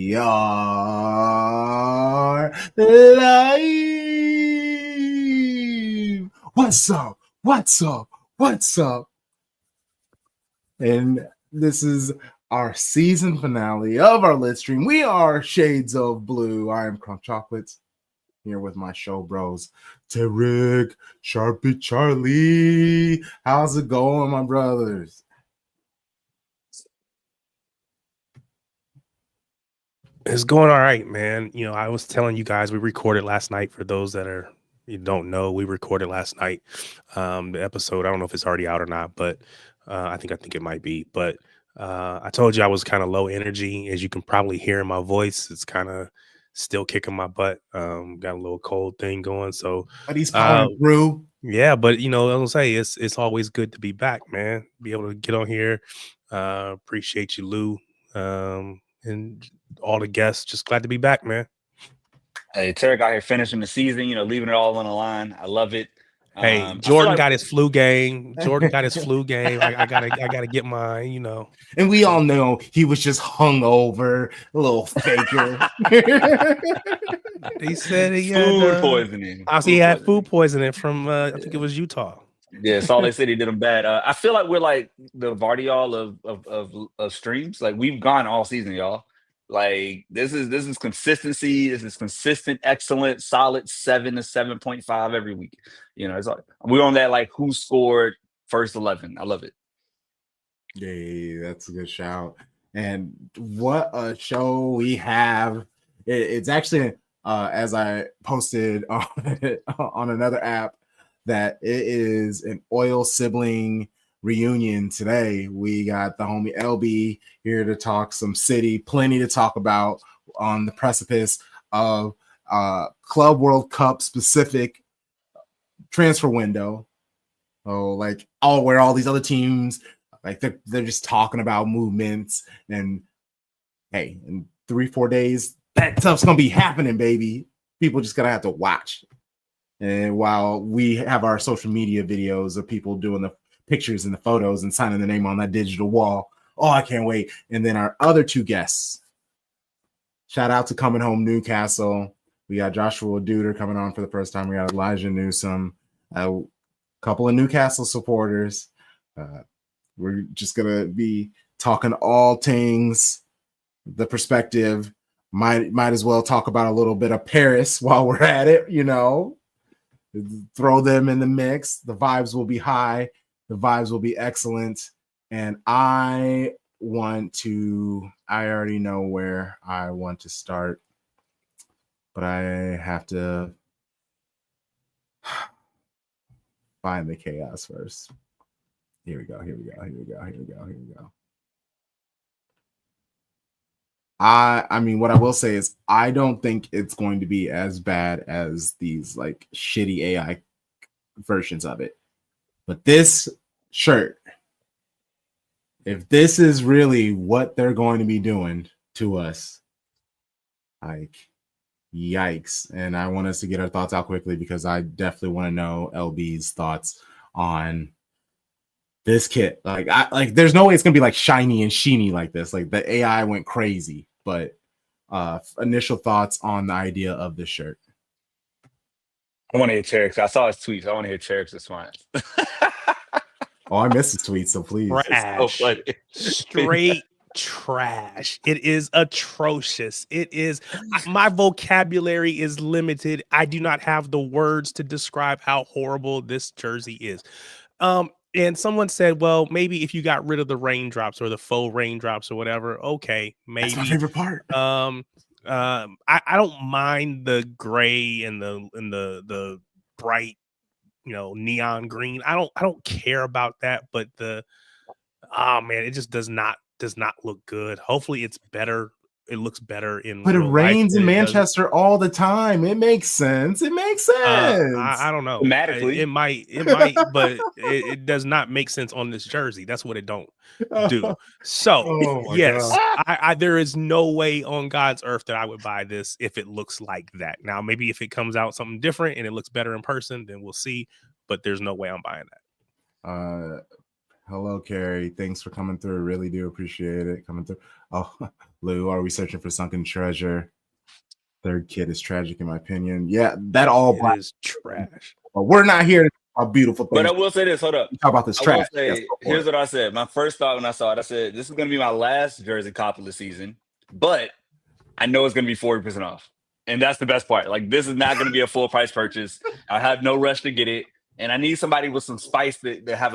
We are live. What's up? What's up? What's up? And this is our season finale of our lit stream. We are Shades of Blue. I am Crunk Chocolates here with my show bros, Tarek, Sharpie Charlie. How's it going, my brothers? It's going all right, man. You know, I was telling you guys we recorded last night. For those that you don't know, we recorded last night. The episode, I don't know if it's already out or not, but I think it might be. But I told you I was kind of low energy, as you can probably hear in my voice. It's kind of still kicking my butt. Got a little cold thing going, so But he's powering through. Yeah, but you know, I'll say it's always good to be back, man. Be able to get on here. Appreciate you, Lou, and all the guests. Just glad to be back, man. Hey, Tarek out here finishing the season, leaving it all on the line. I love it. Hey, Jordan got his flu game. I gotta get mine, And we all know he was just hungover, a little faker. He said he had food poisoning. He had food poisoning from I think it was Utah. Yeah, Salt Lake City did him bad. I feel like we're like the Vardyall of streams. Like we've gone all season, y'all. Like this is consistency. This is consistent, excellent, solid 7 to 7.5 every week. It's like we're on that like who scored first 11. I love it. Yay, that's a good shout. And what a show we have. It's actually as I posted on another app, that it is an oil sibling reunion today. We got the homie LB here to talk some city, plenty to talk about on the precipice of Club World Cup specific transfer window. Oh, like where all these other teams, like they're just talking about movements, and hey, in 3-4 days, that stuff's gonna be happening, baby. People just gonna have to watch. And while we have our social media videos of people doing the pictures and the photos and signing the name on that digital wall, I can't wait. And then our other two guests, shout out to Coming Home Newcastle. We got Joshua Duder coming on for the first time. We got Elijah Newsome, a couple of Newcastle supporters. We're just gonna be talking all things, the perspective. Might as well talk about a little bit of Paris while we're at it, Throw them in the mix. The vibes will be high. The vibes will be excellent. And I already know where I want to start, but I have to find the chaos first. Here we go. I mean, what I will say is I don't think it's going to be as bad as these like shitty AI versions of it. But this shirt, if this is really what they're going to be doing to us, like, yikes. And I want us to get our thoughts out quickly because I definitely want to know LB's thoughts on this kit. Like there's no way it's gonna be like shiny and sheeny like this. Like the AI went crazy. But initial thoughts on the idea of this shirt. I want to hear Tarek's. I saw his tweets. I want to hear Tarek's response. I missed his tweets, so please. Trash. So straight trash. It is atrocious. It is. My vocabulary is limited. I do not have the words to describe how horrible this jersey is. And someone said, well, maybe if you got rid of the raindrops or the faux raindrops or whatever, okay, maybe. That's my favorite part. I don't mind the gray and the bright, neon green. I don't care about that, but man, it just does not look good. Hopefully it's better. It looks better but it rains in Manchester all the time. It makes sense. I don't know. Thematically. It might, but it does not make sense on this jersey. That's what it don't do. So yes, there is no way on God's earth that I would buy this if it looks like that. Now, maybe if it comes out something different and it looks better in person, then we'll see. But there's no way I'm buying that. Hello, Carrie. Thanks for coming through. Really do appreciate it coming through. Oh, Lou, are we searching for sunken treasure? Third kid is tragic, in my opinion. Yeah, that all black is trash. But we're not here to talk about beautiful But things. I will say this. Hold up. We talk about this I trash. will say, here's what I said. My first thought when I saw it, I said, this is going to be my last jersey cop of the season, but I know it's going to be 40% off. And that's the best part. Like, this is not going to be a full price purchase. I have no rush to get it. And I need somebody with some spice that have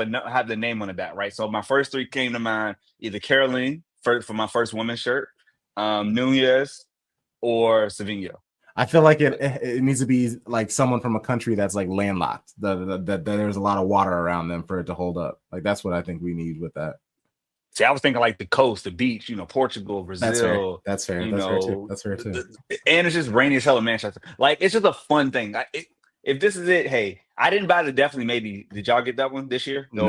the name on the back, right? So my first three came to mind, either Caroline for my first women's shirt, Nunez, or Savinho. I feel like it needs to be like someone from a country that's like landlocked. That there's a lot of water around them for it to hold up. Like that's what I think we need with that. See, I was thinking like the coast, the beach, Portugal, Brazil. That's fair. That's fair too. And it's just rainy as hell in Manchester. Like, it's just a fun thing. If this is it, hey, I didn't buy it. Definitely, maybe. Did y'all get that one this year? No.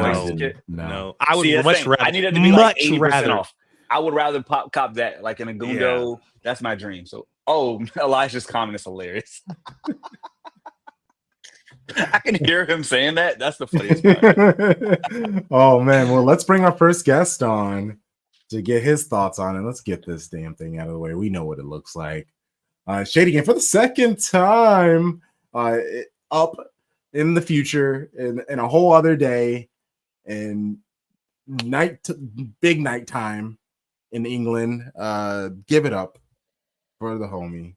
I would much rather. I need it to be like 80% off. I would rather cop that like in a Gundo. Yeah. That's my dream. So, Elijah's comment is hilarious. I can hear him saying that. That's the funniest part. Oh man, well, let's bring our first guest on to get his thoughts on it. Let's get this damn thing out of the way. We know what it looks like. Shady Game for the second time up in the future in a whole other day and big night time in England. Give it up for the homie.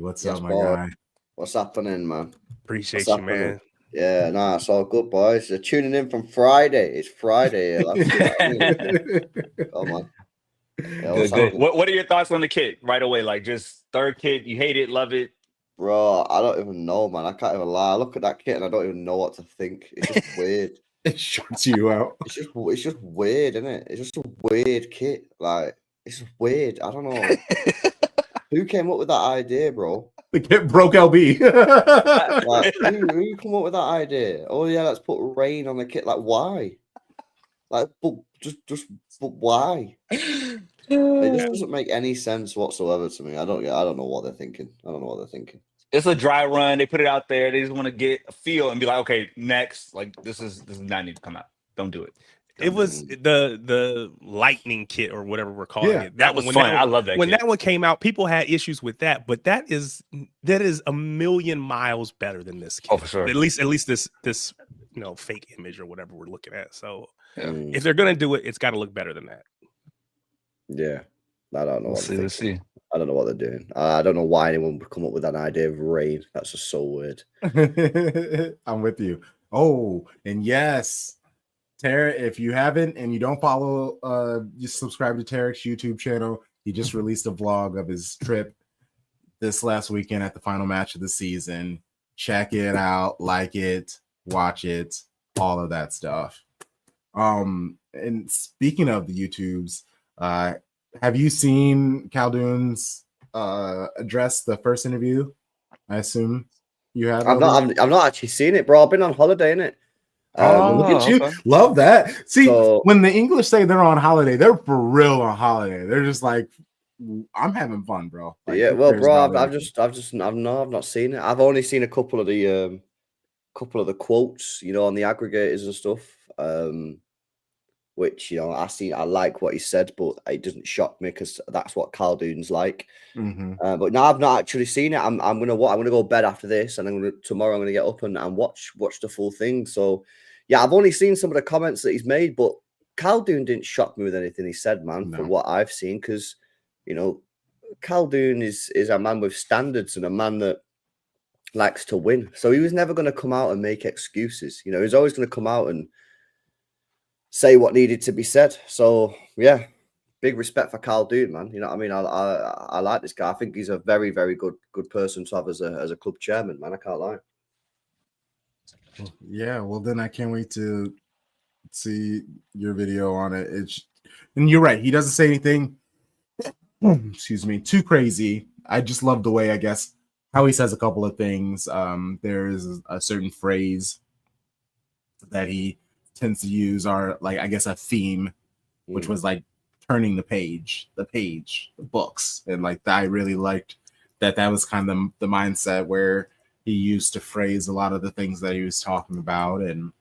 What's up, my guy? What's happening, man? Appreciate you, man. Yeah, nah, it's all good, boys. They're tuning in from Friday. It's Friday. Oh, man. Yeah, good. What are your thoughts on the kit right away? Like, just third kit, you hate it, love it? Bro, I don't even know, man. I can't even lie. I look at that kit and I don't even know what to think. It's just weird. It shuts you out. It's just weird, isn't it? It's just a weird kit. Like, it's just weird. I don't know. Who came up with that idea, bro? The kit broke LB. Like, who come up with that idea? Oh yeah, let's put rain on the kit. Like, why? Like, but why? It just doesn't make any sense whatsoever to me. I don't know what they're thinking. It's a dry run. They put it out there. They just want to get a feel and be like, okay, next. Like, this is not need to come out. Don't do it. It was the lightning kit or whatever we're calling it. That was fun. I love that. When that one came out, people had issues with that, but that is a million miles better than this kit. Oh, for sure. At least this fake image or whatever we're looking at. So if they're gonna do it, it's got to look better than that. Yeah, I don't know. Let's see. I don't know what they're doing. I don't know why anyone would come up with that idea of rain. That's just so weird. I'm with you. Oh, and yes. Tarek, if you haven't and you don't follow, just subscribe to Tarek's YouTube channel. He just released a vlog of his trip this last weekend at the final match of the season. Check it out, like it, watch it, all of that stuff. And speaking of the YouTubes, have you seen Khaldoon's address the first interview? I assume you have. I've not actually seen it, bro. I've been on holiday, innit? Look at you. Okay. Love that. See, when the English say they're on holiday, they're for real on holiday. They're just like, I'm having fun, bro. Like, yeah, well, bro, I've not seen it. I've only seen a couple of the quotes, on the aggregators and stuff. Which I like what he said, but it doesn't shock me because that's what Khaldoon's like. Mm-hmm. But no, I've not actually seen it. I'm gonna go to bed after this, and tomorrow I'm gonna get up and watch the full thing. So yeah, I've only seen some of the comments that he's made, but Khaldoon didn't shock me with anything he said, man. From what I've seen, because Khaldoon is a man with standards and a man that likes to win. So he was never going to come out and make excuses. He was always going to come out and say what needed to be said. So yeah, big respect for Khaldoon, man. You know what I mean? I like this guy. I think he's a very, very good person to have as a club chairman, man. I can't lie. Yeah, well then I can't wait to see your video on it. And you're right, he doesn't say anything excuse me, too crazy. I just love the way, I guess, how he says a couple of things. There is a certain phrase that he tends to use, or like I guess a theme, which was like turning the books, and like I really liked that was kind of the mindset where he used to phrase a lot of the things that he was talking about. And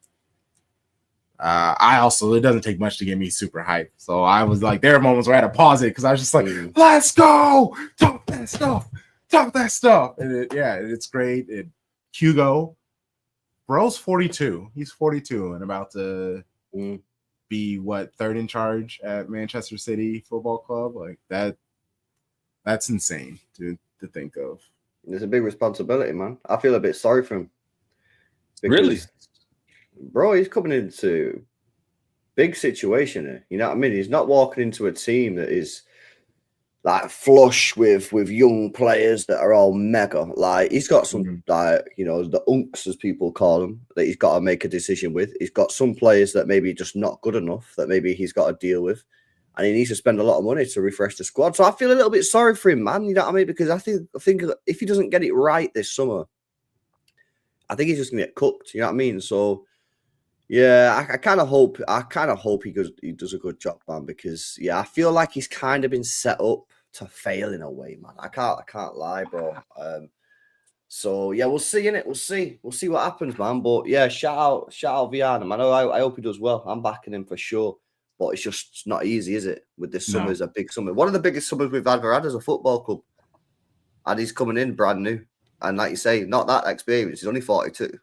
it doesn't take much to get me super hyped. So I was like, there are moments where I had to pause it because I was just like, let's go, talk that stuff. And it's great. Hugo, bro's 42. He's 42 and about to be third in charge at Manchester City Football Club. Like that's insane to think of. It's a big responsibility, man. I feel a bit sorry for him. Really? Bro, he's coming into big situation here. You know what I mean? He's not walking into a team that is like flush with young players that are all mega. Like he's got some like, you know, the unks as people call them, that he's got to make a decision with. He's got some players that maybe just not good enough that maybe he's got to deal with. And he needs to spend a lot of money to refresh the squad. So I feel a little bit sorry for him, man. You know what I mean? Because I think if he doesn't get it right this summer, I think he's just gonna get cooked. You know what I mean? So yeah, I kind of hope he does a good job, man. Because I feel like he's kind of been set up to fail in a way, man. I can't lie, bro. So yeah, we'll see, innit? We'll see what happens, man. But yeah, shout out Viana, man. I hope he does well. I'm backing him for sure. But it's just not easy, is it? With this summer is a big summer. One of the biggest summers we've ever had as a football club. And he's coming in brand new. And like you say, not that experienced. He's only 42.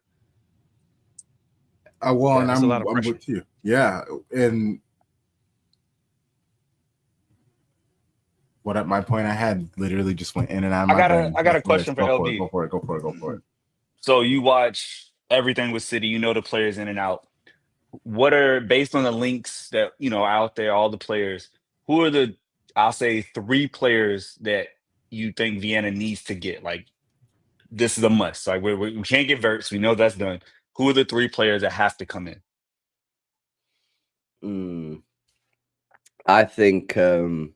And I'm with you. Yeah. And my point I had literally just went in and out of my brain. I got a question for LB. Go for it. So you watch everything with City, you know the players in and out. What are, based on the links that out there, all the players, who are the, I'll say, 3 players that you think Vienna needs to get? Like, this is a must. Like we can't get Verts. We know that's done. Who are the 3 players that have to come in? I think we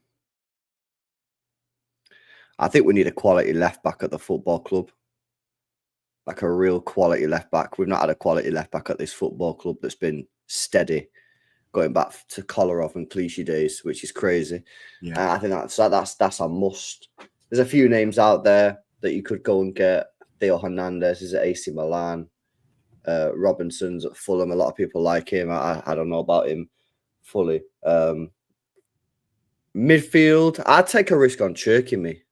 need a quality left back at the football club. Like a real quality left back. We've not had a quality left back at this football club that's been steady, going back to Kolarov and Clichy days, which is crazy. Yeah, I think that's a must. There's a few names out there that you could go and get. Theo Hernandez is at AC Milan. Robinson's at Fulham. A lot of people like him. I don't know about him fully. Midfield, I'd take a risk on Cherky, me.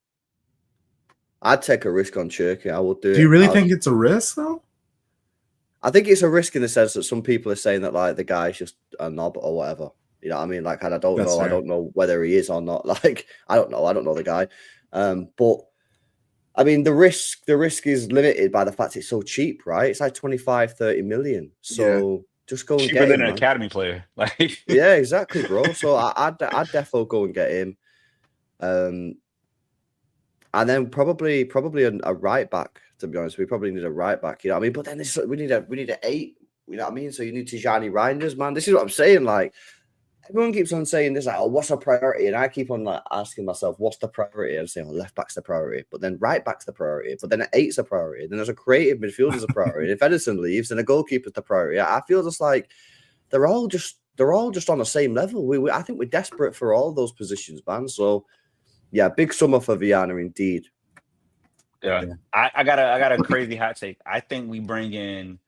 I'd take a risk on Cherky. I would do it. Do you really think it's a risk, though? I think it's a risk in the sense that some people are saying that like the guy's just a knob or whatever. You know what I mean? Like, and I don't know. Fair. I don't know whether he is or not. Like, I don't know. I don't know the guy. But I mean, the risk is limited by the fact it's so cheap, right? It's like 25, 30 million. So just go and cheaper get him. Cheaper than an academy player. Like, yeah, exactly, bro. So I'd definitely go and get him. And then probably a right back. To be honest, we probably need a right back. You know what I mean? But then we need an 8. You know what I mean? So you need Tijani Reinders, man. This is what I'm saying. Like, everyone keeps on saying this, like, oh, what's a priority? And I keep on like asking myself, what's the priority? I'm saying, left back's the priority, but then right back's the priority, but then 8's a priority. Then there's a creative midfielder's a priority. If Edison leaves, then a goalkeeper's the priority. I feel just like they're all just on the same level. I think we're desperate for all those positions, man. So yeah, big summer for Viana indeed. Yeah. I got a crazy hot take. I think we bring in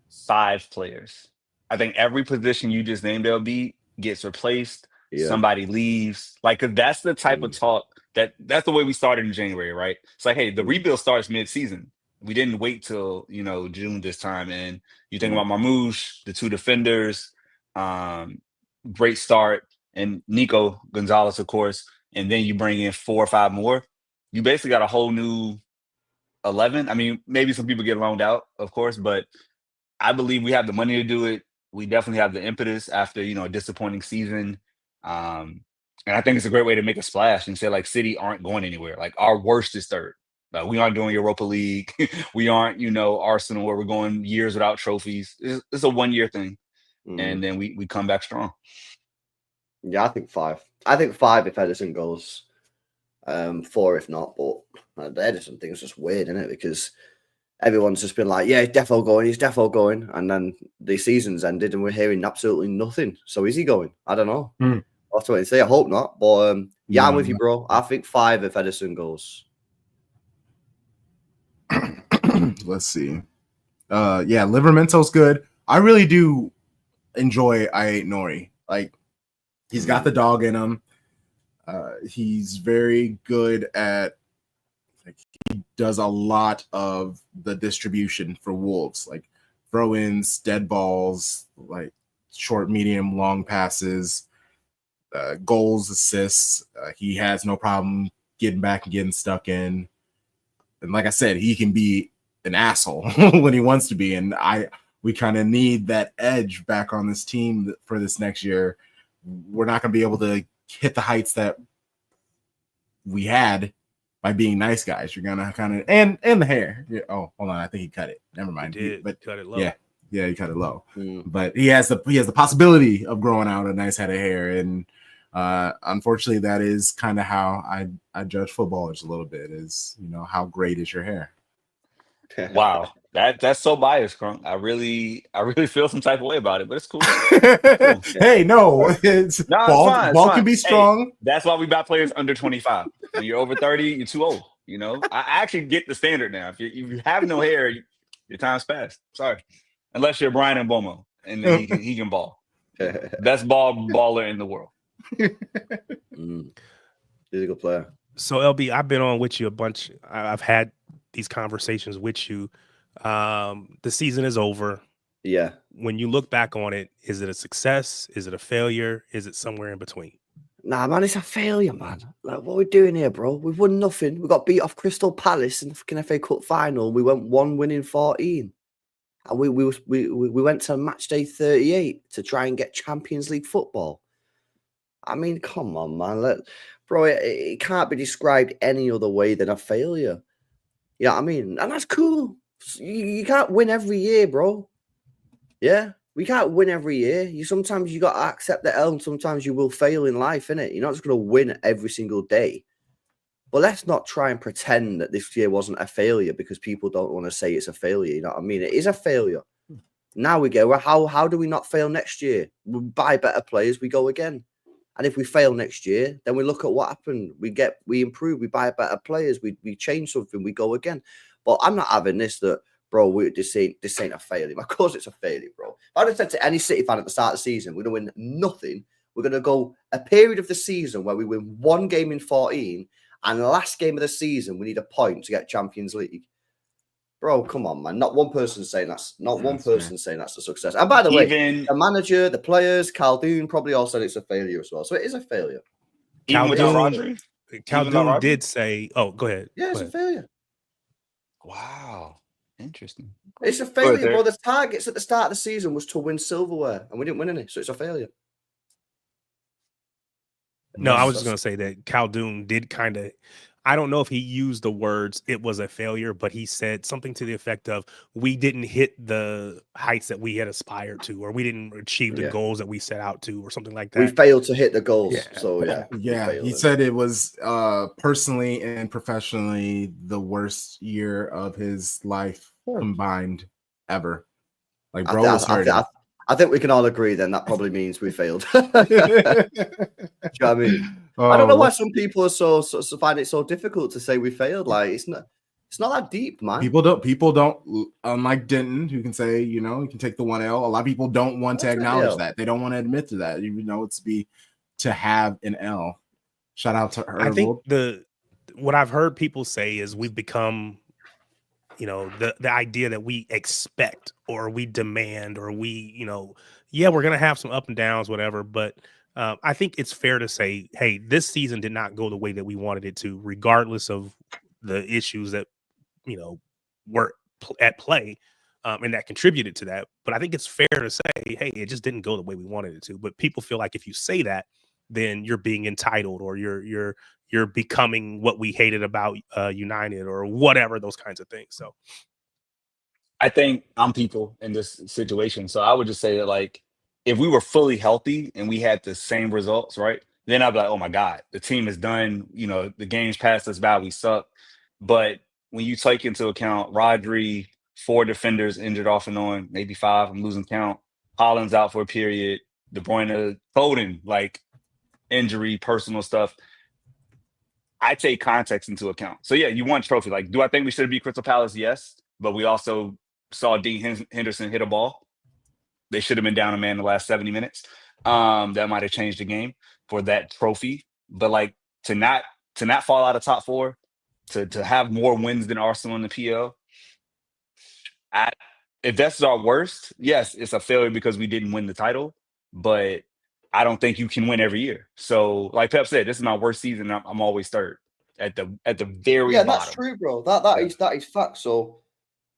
5 players. I think every position you just named, LB, gets replaced. Yeah. Somebody leaves. Like, cause that's the type of talk that's the way we started in January, right? It's like, hey, the rebuild starts mid-season. We didn't wait till June this time. And you think about Marmouche, the 2 defenders, great start, and Nico Gonzalez, of course. And then you bring in 4 or 5 more. You basically got a whole new 11. I mean, maybe some people get loaned out, of course, but I believe we have the money to do it. We definitely have the impetus after, a disappointing season. And I think it's a great way to make a splash and say, like, City aren't going anywhere. Like, our worst is 3rd. We aren't doing Europa League. We aren't, Arsenal, where we're going years without trophies. It's a 1-year thing. And then we come back strong. Yeah, I think 5. I think 5 if Edison goes. 4 if not, but the Edison thing is just weird, isn't it? Because everyone's just been like, yeah, he's defo going. And then the season's ended and we're hearing absolutely nothing. So is he going? I don't know. I'll have to wait and see. I hope not. But I'm with you, bro. I think 5 if Edison goes. Let's see. Livramento's good. I really do enjoy I Nori. Like, he's got the dog in him. He's very good at, like, he does a lot of the distribution for Wolves, like throw-ins, dead balls, like short, medium, long passes, goals, assists. He has no problem getting back and getting stuck in. And like I said, he can be an asshole when he wants to be. And we kind of need that edge back on this team for this next year. We're not going to be able to hit the heights that we had by being nice guys. You're gonna kind of and the hair. Yeah, oh, hold on, I think he cut it. Never mind. He did, but cut it low. Yeah, he cut it low. But he has the possibility of growing out a nice head of hair, and unfortunately, that is kind of how I judge footballers a little bit. Is, you know, how great is your hair? Wow, that's so biased, Crunk. I really feel some type of way about it, but it's cool. Hey, no, it's fine. Ball can be strong. Hey, that's why we got players under 25. When you're over 30, you're too old. You know, I actually get the standard now. If you have no hair, your time's passed. Sorry, unless you're Brian Mbomo, and then he can ball. Best baller in the world. He's a good player. So LB, I've been on with you a bunch. I've had these conversations with you. The season is over. Yeah. When you look back on it, is it a success? Is it a failure? Is it somewhere in between? Nah, man, it's a failure, man. Like, what are we doing here, bro? We've won nothing. We got beat off Crystal Palace in the fucking FA Cup final. We went 1 winning 14. And we went to match day 38 to try and get Champions League football. I mean, come on, man. Bro, it can't be described any other way than a failure. You know what I mean? And that's cool. You can't win every year, bro. Yeah, we can't win every year. Sometimes you got to accept the L, and sometimes you will fail in life, innit? You're not just going to win every single day. But let's not try and pretend that this year wasn't a failure because people don't want to say it's a failure. You know what I mean? It is a failure. Now we go, well, how do we not fail next year? We buy better players, we go again. And if we fail next year, then we look at what happened. We improve, we buy better players, we change something, we go again. But I'm not having this that, bro, this ain't a failure. Of course it's a failure, bro. If I'd have said to any City fan at the start of the season, we're going to win nothing. We're going to go a period of the season where we win 1 game in 14, and the last game of the season, we need a point to get Champions League. Bro, come on, man. Not one person saying that's a success. And by the way, the manager, the players, Khaldoon probably all said it's a failure as well. So it is a failure. Even without Rodri? Khaldoon did say, oh, go ahead. Yeah, it's a failure. Wow. Interesting. It's a failure, bro. The targets at the start of the season was to win silverware, and we didn't win any. So it's a failure. No, I was just going to say that Khaldoon did kind of, I don't know if he used the words, it was a failure, but he said something to the effect of, we didn't hit the heights that we had aspired to, or we didn't achieve the goals that we set out to, or something like that. We failed to hit the goals. Yeah. So, he said it was personally and professionally the worst year of his life combined ever. Like, bro was hurting. I think we can all agree then that probably means we failed. Do you know what I mean? I don't know why some people are so find it so difficult to say we failed. Like, it's not that deep, man. People don't unlike Denton, who can say, you know, you can take the 1L. A lot of people don't want to acknowledge that. They don't want to admit to that. You know, to have an L. Shout out to her. I think what I've heard people say is we've become, you know, the idea that we expect or we demand or we, you know, we're going to have some up and downs, whatever. But I think it's fair to say, hey, this season did not go the way that we wanted it to, regardless of the issues that, you know, were at play and that contributed to that. But I think it's fair to say, hey, it just didn't go the way we wanted it to. But people feel like if you say that, then you're being entitled or you're becoming what we hated about United or whatever, those kinds of things. So I think I'm people in this situation. So I would just say that, like, if we were fully healthy and we had the same results, right, then I'd be like, oh my God, the team is done. You know, the game's passed us by, we suck. But when you take into account Rodri, 4 defenders injured off and on, maybe 5, I'm losing count. Holland's out for a period. De Bruyne, Foden, like injury, personal stuff. I take context into account. So yeah, you won a trophy. Like, do I think we should have beat Crystal Palace? Yes. But we also saw Dean Henderson hit a ball. They should have been down a man in the last 70 minutes. That might have changed the game for that trophy. But like to not fall out of top 4, to have more wins than Arsenal in the PL. If that's our worst, yes, it's a failure because we didn't win the title. But I don't think you can win every year. So, like Pep said, this is my worst season. I'm always third at the very bottom. That's true, bro. That is fact. So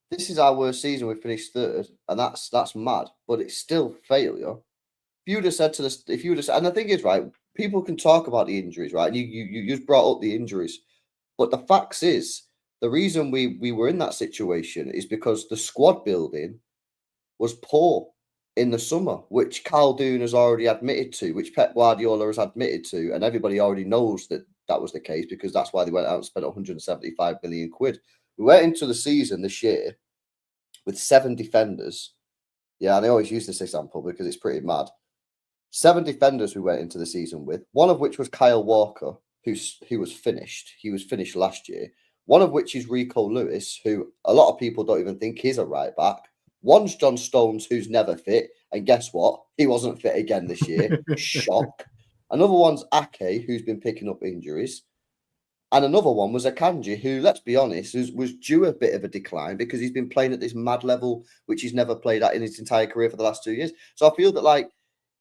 this is our worst season. We finished third, and that's mad. But it's still failure. If you would have said to this, and the thing is, right, people can talk about the injuries, right? And you just brought up the injuries, but the facts is the reason we were in that situation is because the squad building was poor in the summer, which Khaldoon has already admitted to, which Pep Guardiola has admitted to, and everybody already knows that was the case because that's why they went out and spent 175 million quid. We went into the season this year with 7 defenders. Yeah, and I always use this example because it's pretty mad. 7 defenders we went into the season with, one of which was Kyle Walker, who was finished. He was finished last year. One of which is Rico Lewis, who a lot of people don't even think is a right back. One's John Stones, who's never fit. And guess what? He wasn't fit again this year. Shock. Another one's Ake, who's been picking up injuries. And another one was Akanji, who, let's be honest, was due a bit of a decline because he's been playing at this mad level, which he's never played at in his entire career for the last 2 years. So I feel that, like,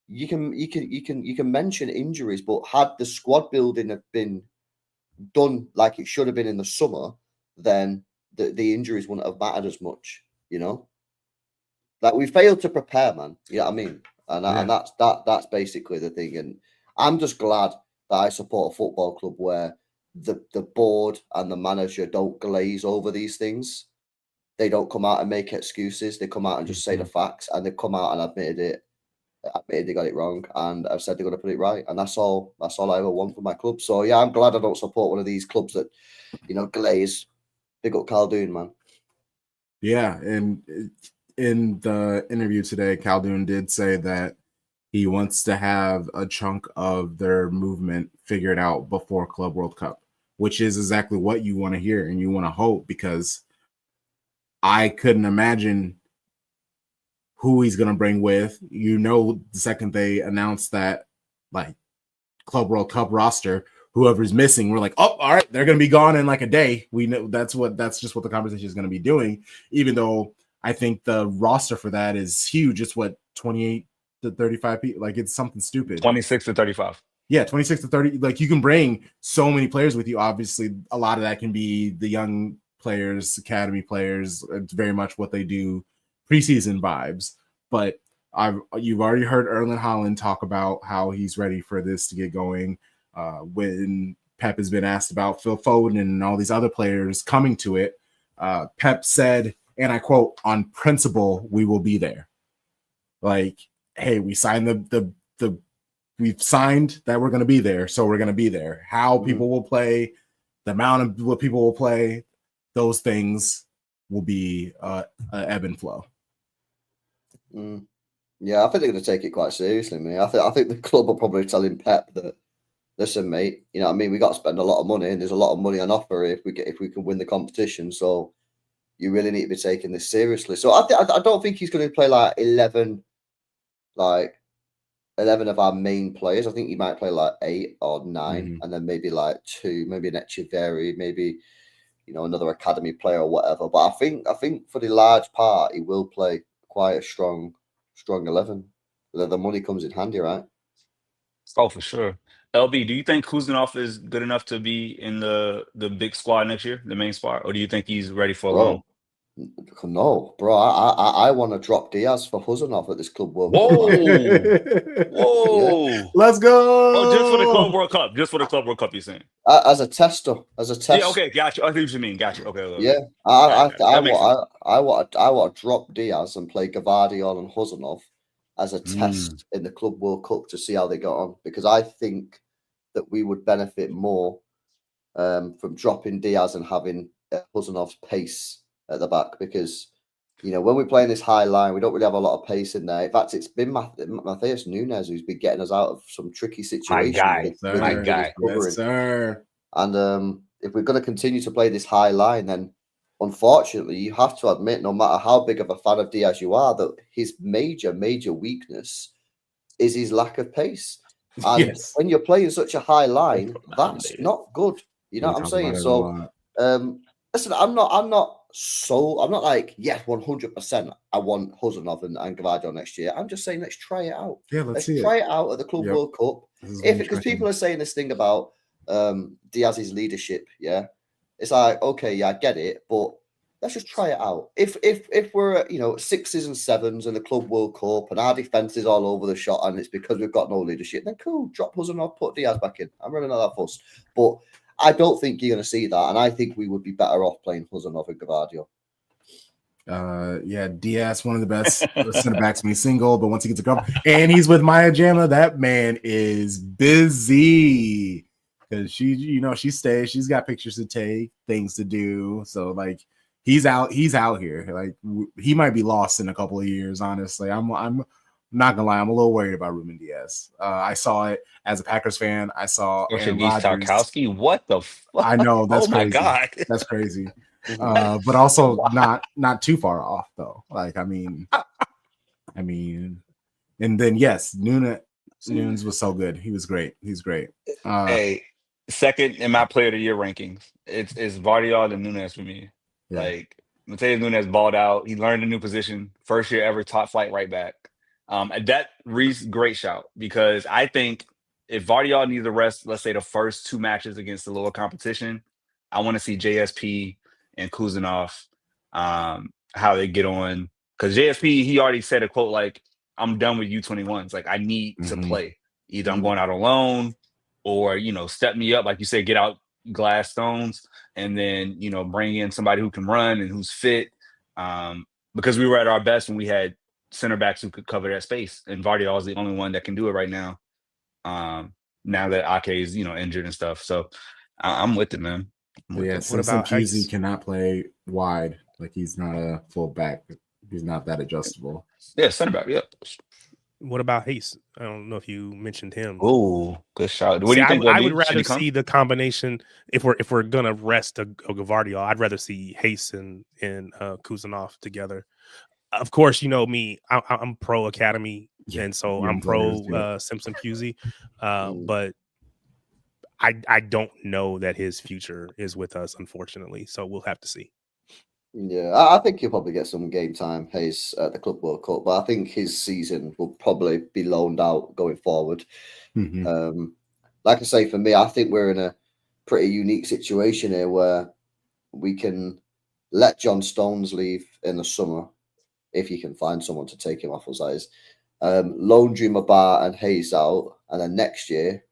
you can mention injuries, but had the squad building have been done like it should have been in the summer, then the injuries wouldn't have mattered as much, you know? Like, we failed to prepare, man. You know what I mean? And that's basically the thing. And I'm just glad that I support a football club where the board and the manager don't glaze over these things. They don't come out and make excuses. They come out and just say the facts, and they've come out and admitted it. Admitted they got it wrong, and I've said they're going to put it right, and that's all I ever want for my club. So yeah, I'm glad I don't support one of these clubs that, you know, glaze. Big up Khaldoon, man. Yeah, and in the interview today, Khaldoon did say that he wants to have a chunk of their movement figured out before Club World Cup, which is exactly what you want to hear and you want to hope, because I couldn't imagine who he's going to bring with. You know, the second they announced that, like, Club World Cup roster, whoever's missing, we're like, oh, all right, they're going to be gone in like a day. We know that's just what the conversation is going to be doing, even though I think the roster for that is huge. It's what, 28 to 35 people? Like, it's something stupid. 26 to 35. Yeah, 26 to 30. Like, you can bring so many players with you. Obviously, a lot of that can be the young players, academy players. It's very much what they do, preseason vibes. But you've already heard Erling Haaland talk about how he's ready for this to get going. When Pep has been asked about Phil Foden and all these other players coming to it, Pep said, and I quote, "On principle, we will be there." Like, hey, we signed we've signed that we're going to be there, so we're going to be there. How people will play, the amount of what people will play, those things will be an ebb and flow. Yeah, I think they're going to take it quite seriously, mate. I think the club will probably tell him, Pep, that, listen, mate, you know what I mean, we got to spend a lot of money, and there's a lot of money on offer if we can win the competition. So you really need to be taking this seriously. So I don't think he's going to play like 11 of our main players. I think he might play like 8 or 9, and then maybe like 2, maybe an Echeverry, maybe, you know, another academy player or whatever. But I think for the large part, he will play quite a strong 11. The money comes in handy, right? Oh, for sure. LB, do you think Kuzanov is good enough to be in the big squad next year, the main spot, or do you think he's ready for a loan? No, bro. I want to drop Diaz for Kuzanov at this Club World Cup. Whoa! Yeah. Let's go! Oh, just for the Club World Cup. Just for the Club World Cup, you're saying? As a tester. Yeah, okay, gotcha. I see what you mean. Gotcha. Okay. Yeah, I I want to drop Diaz and play Gvardiol and Kuzanov as a test in the Club World Cup to see how they got on, because I think that we would benefit more from dropping Diaz and having Kuzanov's pace at the back, because, you know, when we're playing this high line, we don't really have a lot of pace in there. In fact, it's been Matheus Nunes who's been getting us out of some tricky situations. My guy. Yes, sir. And if we're going to continue to play this high line, then unfortunately, you have to admit, no matter how big of a fan of Diaz you are, that his major weakness is his lack of pace. And Yes. when you're playing such a high line, From that's outdated. not good. You know We what I'm talk saying? about it a So, lot. listen, I'm not like, yes, 100%. I want Huzanov and Gvardiol next year. I'm just saying, let's try it out. Yeah, let's see try it. it out at the Club Yep. World Cup. This is If very because people interesting. are saying this thing about Diaz's leadership, yeah, it's like, okay, yeah, I get it, but let's just try it out. If we're at, 6s and 7s in the Club World Cup and our defense is all over the shot and it's because we've got no leadership, then cool, drop Huzanov, put Diaz back in. I'm running out that fuss. But I don't think you're going to see that, and I think we would be better off playing Huzanov and Gvardiol. Yeah, Diaz, one of the best center backs when he's single, but once he gets a cover, and he's with Maya Jama, that man is busy because she stays, she's got pictures to take, things to do. So like he's out here. Like he might be lost in a couple of years. Honestly, I'm not gonna lie, I'm a little worried about Ruben Diaz. I saw it as a Packers fan. I saw Aaron Rodgers. Tarkowski. What the fuck? I know that's my crazy. God. That's crazy. But also not too far off though. Like I mean, and then yes, Nunes was so good. He was great. He's great. Hey, second in my player of the year rankings, it's Vardiol and Nunes for me. Yeah. Like Mateus Nunes balled out. He learned a new position. First year ever top flight right back. That Reese, great shout, because I think if Vardiol needs a rest, let's say the first 2 matches against the lower competition, I want to see JSP and Kuzanov, how they get on. Because JSP, he already said a quote like, I'm done with U21s. Like, I need to play. Either I'm going out on loan or, step me up. Like you said, get out Glass Stones and then, bring in somebody who can run and who's fit. Because we were at our best when we had center backs who could cover that space. And Vardiol is the only one that can do it right now. Now that Ake is, injured and stuff. So I'm with it, man. Yeah, Simpson Pusey cannot play wide. Like he's not a full back. He's not that adjustable. Yeah, center back. Yep. What about Hayes? I don't know if you mentioned him. Oh, good shot. What do you think? I would rather see the combination if we're gonna rest a Gvardiol. I'd rather see Hayes and Kuzanov together. Of course, you know me. I'm pro academy, and so I'm pro Simpson Pusey. But I don't know that his future is with us, unfortunately. So we'll have to see. Yeah, I think he'll probably get some game time, Hayes, at the Club World Cup, but I think his season will probably be loaned out going forward. Like I say, for me, I think we're in a pretty unique situation here where we can let John Stones leave in the summer, if you can find someone to take him off us, that is. Loan Dreamer Bar and Hayes out, and then next year,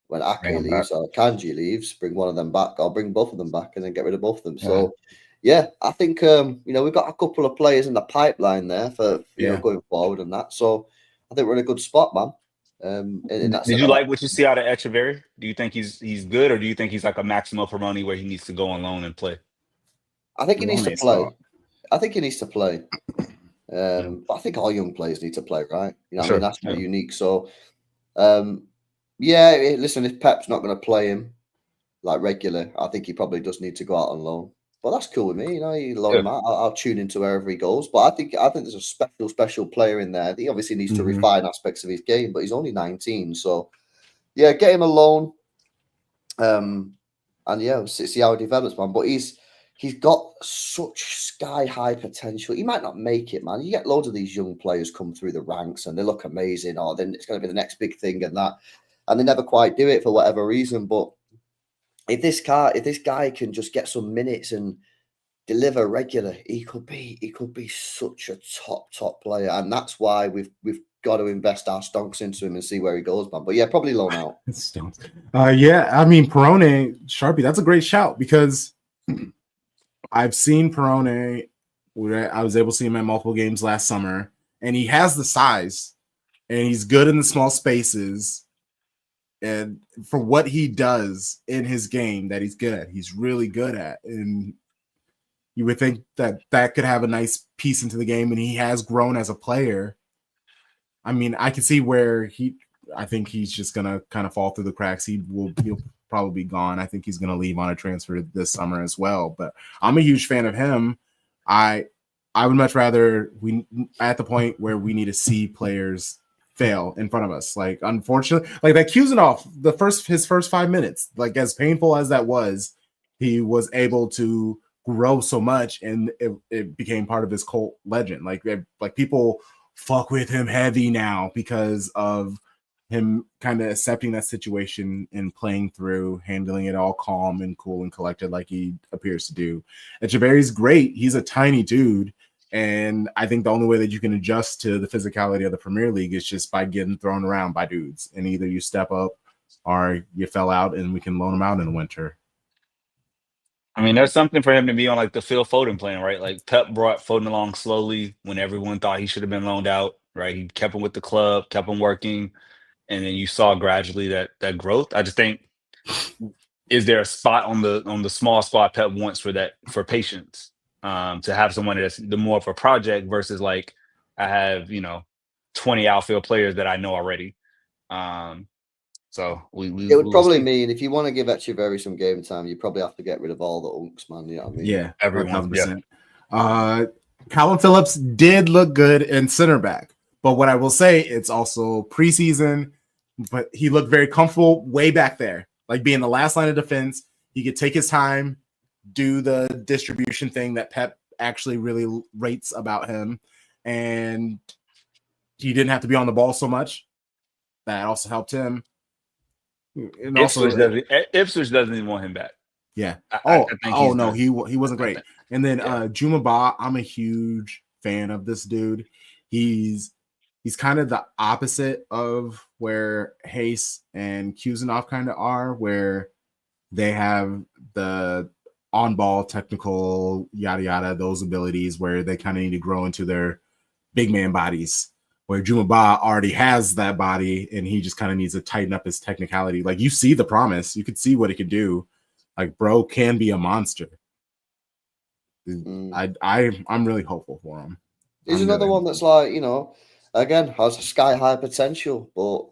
when Ake leaves or Kanji leaves, bring one of them back. I'll bring both of them back and then get rid of both of them. Yeah. So, yeah, I think we've got a couple of players in the pipeline there for going forward and that. So, I think we're in a good spot, man. Did you like what you see out of Echeverry? Do you think he's good, or do you think he's like a Maximo Permoni where he needs to go on loan and play? I think he needs to play. I think he needs to play. But I think all young players need to play, right? You know, I mean, that's not unique. So, listen, if Pep's not going to play him like regular, I think he probably does need to go out on loan. But that's cool with me. You loan him out. I'll tune into wherever he goes. But I think there's a special player in there. He obviously needs to refine aspects of his game, but he's only 19. So, yeah, get him a loan. And yeah, see how it develops, man. But he's got such sky-high potential. He might not make it, man. You get loads of these young players come through the ranks and they look amazing, or then it's going to be the next big thing and that, and they never quite do it for whatever reason. But if this guy can just get some minutes and deliver regular, he could be such a top player, and that's why we've got to invest our stonks into him and see where he goes, man. But yeah, probably loan out. Yeah, I mean Perone, Sharpie, that's a great shout because I've seen Perone. I was able to see him at multiple games last summer, and he has the size, and he's good in the small spaces. And for what he does in his game that he's good at, he's really good at. And you would think that could have a nice piece into the game, and he has grown as a player. I mean, I can see where I think he's just going to kind of fall through the cracks. He'll probably be gone. I think he's going to leave on a transfer this summer as well. But I'm a huge fan of him. I would much rather we at the point where we need to see players fail in front of us. Like, unfortunately, like that Kuznetsov, his first 5 minutes, like as painful as that was, he was able to grow so much, and it became part of his cult legend. Like people fuck with him heavy now because of him kind of accepting that situation and playing through, handling it all calm and cool and collected like he appears to do. And Echeverry's great. He's a tiny dude. And I think the only way that you can adjust to the physicality of the Premier League is just by getting thrown around by dudes. And either you step up or you fell out and we can loan him out in the winter. I mean, there's something for him to be on like the Phil Foden plan, right? Like Pep brought Foden along slowly when everyone thought he should have been loaned out, right? He kept him with the club, kept him working. And then you saw gradually that growth. I just think, is there a spot on the small spot Pep wants for patience, to have someone that's the more of a project versus like I have 20 outfield players that I know already. So it would probably mean if you want to give Echeverry some game time, you probably have to get rid of all the unks, man. You know what I mean? Yeah, everyone. 100%. Yeah. Callum Phillips did look good in center back, but what I will say, it's also preseason, but he looked very comfortable way back there, like being the last line of defense. He could take his time, do the distribution thing that Pep actually really rates about him, and he didn't have to be on the ball so much. That also helped him. And Ipswich doesn't even want him back. Yeah. I think no, he wasn't great. And then Juma Ba, I'm a huge fan of this dude. He's kind of the opposite of where Hayes and Kuznetsov kind of are, where they have the on-ball technical yada yada, those abilities where they kind of need to grow into their big man bodies. Where Juma Ba already has that body, and he just kind of needs to tighten up his technicality. Like, you see the promise, you could see what he could do. Like, bro can be a monster. I'm really hopeful for him. He's another one that's like, again, has sky high potential, but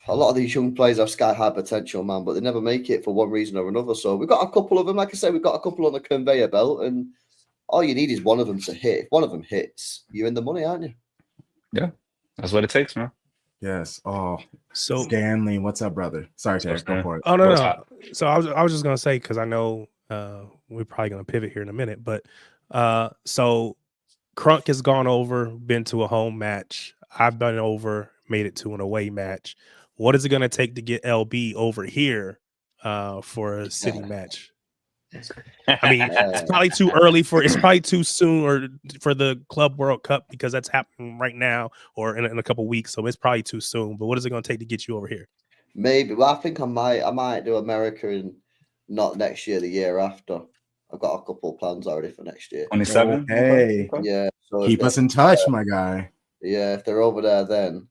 a lot of these young players have sky high potential, man, but they never make it for one reason or another. So we've got a couple of them, like I said, we've got a couple on the conveyor belt, and all you need is one of them to hit. If one of them hits, you're in the money, aren't you? Yeah, that's what it takes, man. Yes. Oh, so Stanley, what's up, brother? Sorry, Terry, go for it. Oh no. So I was just gonna say, because I know we're probably gonna pivot here in a minute, but so Crunk has gone over, been to a home match. I've been over, made it to an away match. What is it gonna take to get LB over here for a city match? I mean, it's probably too early it's probably too soon or for the Club World Cup, because that's happening right now or in a couple weeks. So it's probably too soon. But what is it going to take to get you over here? Maybe. Well, I think I might do America in not next year, the year after. I've got a couple of plans already for next year. 27. Hey, yeah. So keep us in touch, my guy. Yeah, if they're over there, then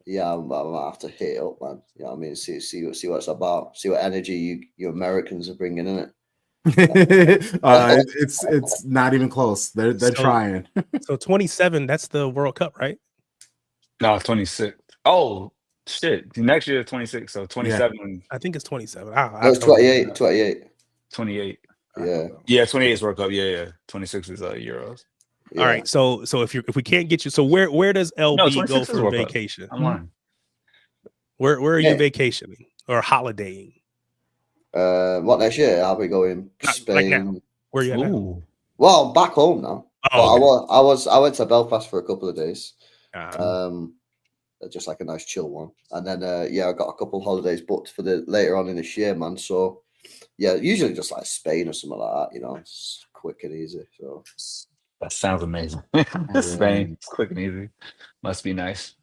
yeah, I might have to hit it up, man. You know what I mean? See what it's about. See what energy you Americans are bringing in it. It's not even close. They're trying. So 27, that's the World Cup, right? No, 26. Oh shit! Next year 26. So 27. Yeah. I think it's 27. It's 28. 28. Yeah, 28 is World Cup. Yeah. 26 is Euros. Yeah. All right. So if we can't get you, so where does LB go for vacation? I'm lying. Where are you vacationing or holidaying? What next year? I'll be going Spain. Like now. Where are you at now? Well, I'm back home now. Oh, okay. I went to Belfast for a couple of days. Just like a nice chill one. And then I got a couple of holidays booked for the later on in this year, man. So yeah, usually just like Spain or something like that, it's quick and easy. So that sounds amazing. Spain, quick and easy. Must be nice.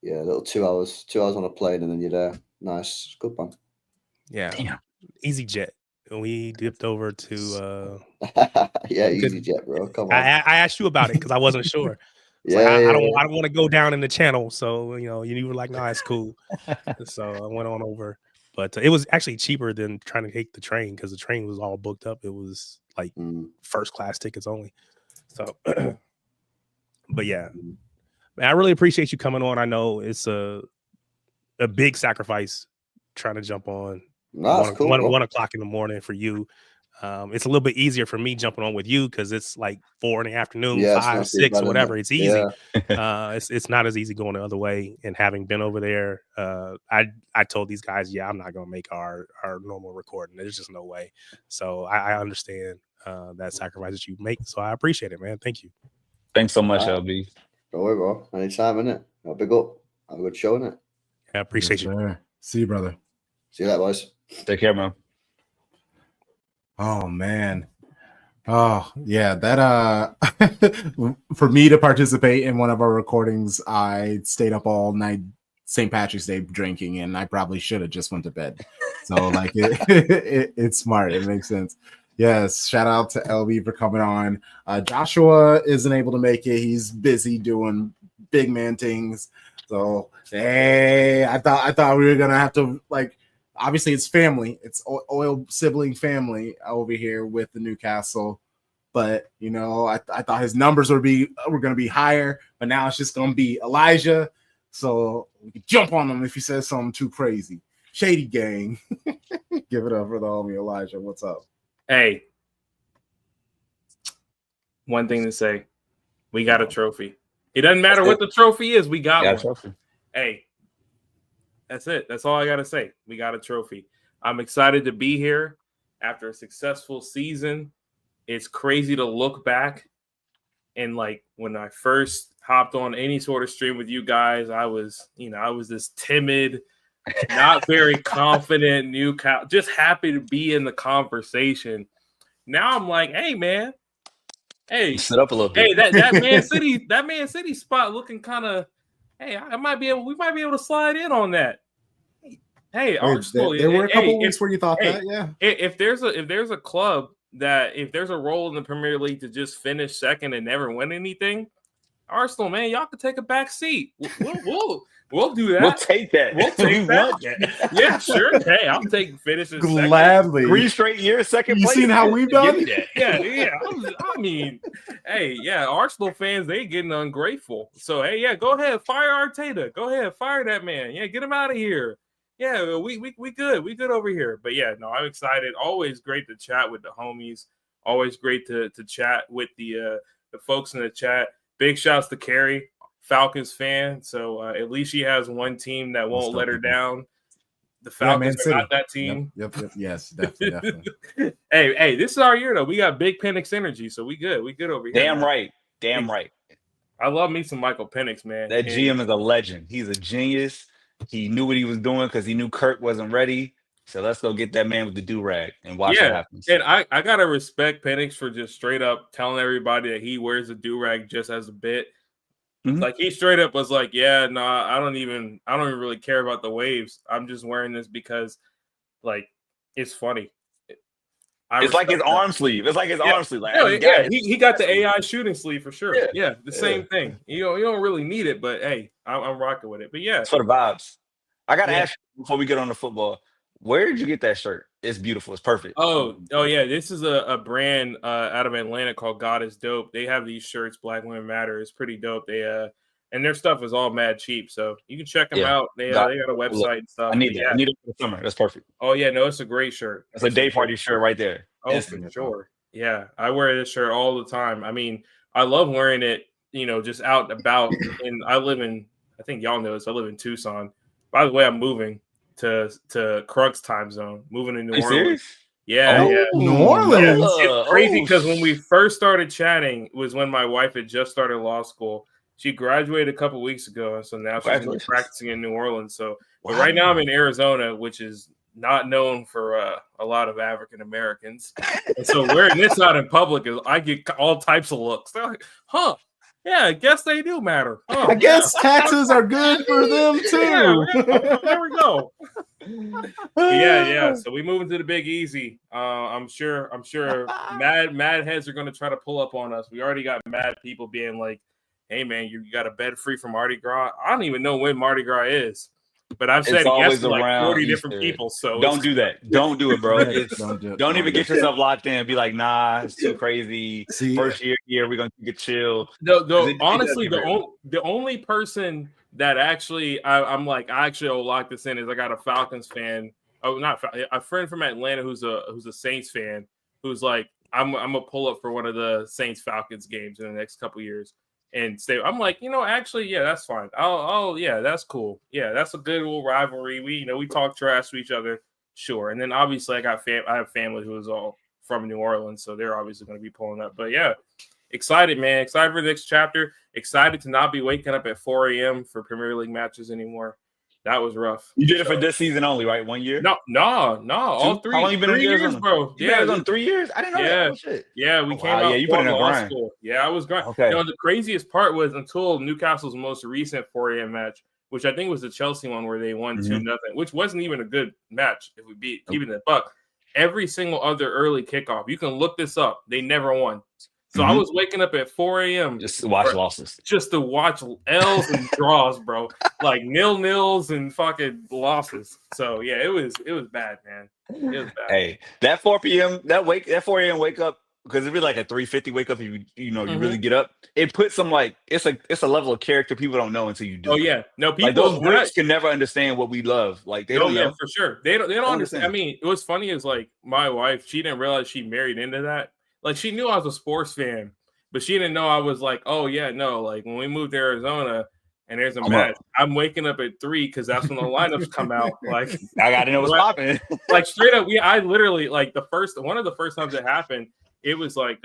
Yeah, a little 2 hours on a plane, and then you're there. Nice, good one. Yeah, damn. Easy jet. We dipped over to. Easy jet, bro. Come on. I asked you about it because I wasn't sure. I don't want to go down in the channel, so you were like, "No, it's cool." So I went on over, but it was actually cheaper than trying to take the train because the train was all booked up. It was like first class tickets only. So, but yeah, man, I really appreciate you coming on. I know it's a a big sacrifice trying to jump on No, that's cool, bro. 1 o'clock in the morning for you. It's a little bit easier for me jumping on with you because it's like 4 in the afternoon, Yeah, it's 5, not too 6, bad, or whatever. innit? It's easy. Yeah. It's not as easy going the other way. And having been over there, I told these guys, I'm not gonna make our normal recording. There's just no way. So I understand that sacrifice that you make. So I appreciate it, man. Thank you. Thanks so much, LB. Don't worry, bro. Anytime, innit? Big up. Have a good show, innit? I appreciate you. Sir. See you, brother. See you later, boys. Take care, man. Oh man. Oh yeah, that for me to participate in one of our recordings, I stayed up all night St. Patrick's Day drinking, and I probably should have just went to bed. So like it's smart. It makes sense. Yes, shout out to LB for coming on. Joshua isn't able to make it. He's busy doing big man things. So hey, I thought we were gonna have to like. Obviously, it's family. It's oil sibling family over here with the Newcastle. But you know, I thought his numbers were going to be higher, but now it's just going to be Elijah. So we can jump on him if he says something too crazy. Shady gang, give it up for the homie Elijah. What's up? Hey, one thing to say: we got a trophy. It doesn't matter what the trophy is. We got one. Trophy. Hey. That's it. That's all I got to say. We got a trophy. I'm excited to be here after a successful season. It's crazy to look back. And like when I first hopped on any sort of stream with you guys, I was this timid, not very confident Newcastle, just happy to be in the conversation. Now I'm like, hey man, hey, sit up a little bit. Hey, that Man City spot looking kind of. Hey, we might be able to slide in on that. Hey, Arsenal. There were a couple weeks where you thought that, yeah. If there's a club that if there's a role in the Premier League to just finish second and never win anything, Arsenal, man, y'all could take a back seat. We'll do that. We'll take that. We'll take that. Yeah, sure. Hey, I'll take finishing gladly. 3 straight years, second place. You seen how we've done? Yeah. I mean, hey, yeah, Arsenal fans, they getting ungrateful. So, hey, yeah, go ahead, fire Arteta. Go ahead, fire that man. Yeah, get him out of here. Yeah, we good. We good over here. But yeah, no, I'm excited. Always great to chat with the homies. Always great to chat with the folks in the chat. Big shouts to Carrie, Falcons fan. So at least she has one team that won't let her down. The Falcons are not that team. Yep. Yes, definitely. Hey, this is our year though. We got big Penix energy, so we good. We good over here. Damn right. I love me some Michael Penix, man. That GM is a legend. He's a genius. He knew what he was doing because he knew Kirk wasn't ready. So let's go get that man with the do-rag and watch what happens. And I got to respect Penix for just straight up telling everybody that he wears a do-rag just as a bit. Mm-hmm. Like he straight up was like, yeah, no, I don't even really care about the waves. I'm just wearing this because like it's funny. It's like his arm sleeve. It's like his arm sleeve. Like, he got the AI shooting sleeve for sure. Yeah, same thing. You don't really need it, but hey, I'm rocking with it. But yeah, it's for the vibes. I gotta ask you before we get on the football. Where did you get that shirt? It's beautiful. It's perfect. Oh yeah. This is a brand out of Atlanta called God is Dope. They have these shirts, Black Women Matter. It's pretty dope. They and their stuff is all mad cheap, so you can check them out. They got a website and stuff. I need that. I need it for the summer. That's perfect. Oh yeah, no, it's a great shirt. It's a day party shirt right there. Oh, for sure. Yeah, I wear this shirt all the time. I mean, I love wearing it, just out and about. And I think y'all know this, I live in Tucson. By the way, I'm moving to Crux time zone, moving to New Orleans. Serious? Yeah. New Orleans. It's crazy because when we first started chatting was when my wife had just started law school. She graduated a couple weeks ago, and so now she's practicing in New Orleans. So, but right now I'm in Arizona, which is not known for a lot of African Americans. And so wearing this out in public, I get all types of looks. They're like, huh? Yeah, I guess they do matter. Huh? I guess taxes are good for them too. There we go. Yeah. So we move into the Big Easy. I'm sure mad heads are going to try to pull up on us. We already got mad people being like, hey man, you got a bed free from Mardi Gras. I don't even know when Mardi Gras is. But I've said It's yes always to like around 40 different Easter. people. So Don't do that. Don't do it, bro. Yeah, Don't even get yourself locked in and be like, nah, it's too crazy. See, First year here, we're gonna get chill. Honestly, the only person that actually I'm like, I actually will lock this in is I got a Falcons fan. Oh, not a friend from Atlanta who's a Saints fan who's like, I'm gonna pull up for one of the Saints Falcons games in the next couple years and stay. I'm like, actually, yeah, that's fine. Yeah, that's cool. Yeah, that's a good little rivalry. We talk trash to each other, sure. And then obviously I have family who is all from New Orleans, so they're obviously going to be pulling up. But yeah, excited, man. Excited for the next chapter. Excited to not be waking up at 4 a.m. for Premier League matches anymore. That was rough. You did it for this season only, right? 1 year? No. All three. How long you been 3 years, bro? You been on 3 years? I didn't know that. Oh, shit. Yeah, we came out. Yeah, you put in a law grind. school. Yeah, I was grinding. Okay. The craziest part was until Newcastle's most recent 4 a.m. match, which I think was the Chelsea one where they won 2-0, which wasn't even a good match if we beat even the Buck. Every single other early kickoff, you can look this up. They never won. So I was waking up at 4 a.m. just to watch losses. Just to watch L's and draws, bro. Like nils and fucking losses. So yeah, it was bad, man. It was bad. Hey, that 4 p.m. that 4 a.m. wake up, because it'd be like a 3:50 wake up if you really get up. It puts some like it's a level of character people don't know until you do. Oh yeah, no people. Like those Brits can never understand what we love. Like they don't know for sure. They don't understand. I mean, it was funny is like my wife. She didn't realize she married into that. Like she knew I was a sports fan, but she didn't know I was like, oh yeah, no. Like when we moved to Arizona and there's a match, I'm waking up at 3 because that's when the lineups come out. Like I gotta know what's popping. Like straight up, I literally like one of the first times it happened. It was like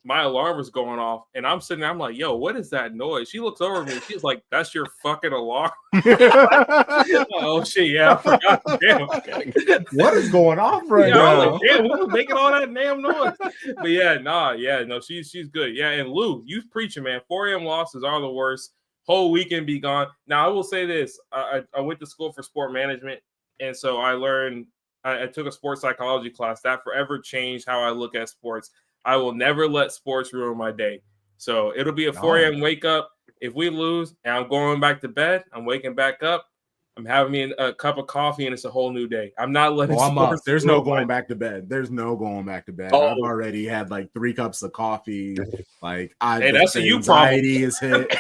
my alarm was going off, and I'm sitting there. I'm like, "Yo, what is that noise?" She looks over at me. She's like, "That's your fucking alarm." Oh shit! Yeah, I forgot. Damn. What is going on right now? I was like, damn, who was making all that damn noise? But no, she's good. Yeah, and Lou, you preaching, man. 4 a.m. losses are the worst. Whole weekend be gone. Now I will say this: I went to school for sport management, and so I learned. I took a sports psychology class that forever changed how I look at sports. I will never let sports ruin my day. So it'll be a 4 a.m. wake up. If we lose and I'm going back to bed, I'm waking back up. I'm having me a cup of coffee and it's a whole new day. I'm not letting sports. There's no going back to bed. There's no going back to bed. I've already had like 3 cups of coffee. Like that's a you problem. Is hit.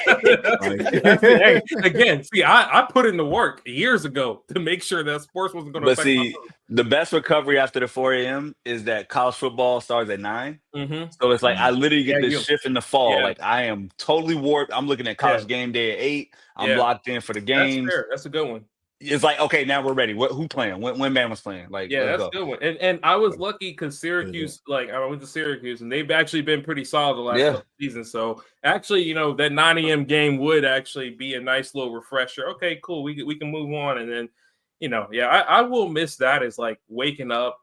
Hey, again, see, I put in the work years ago to make sure that sports wasn't going to affect my food. The best recovery after the 4 a.m. is that college football starts at 9. So it's like I literally get this shift in the fall. Yeah. Like I am totally warped. I'm looking at college game day at 8. I'm locked in for the games. That's fair. That's a good one. It's like, okay, now we're ready. Who playing? When Bama's playing? Like, yeah, that's a good one. And I was lucky because Syracuse, like I went to Syracuse, and they've actually been pretty solid the last couple seasons. So actually, that 9 a.m. game would actually be a nice little refresher. Okay, cool. We can move on, and then. I will miss that as like waking up,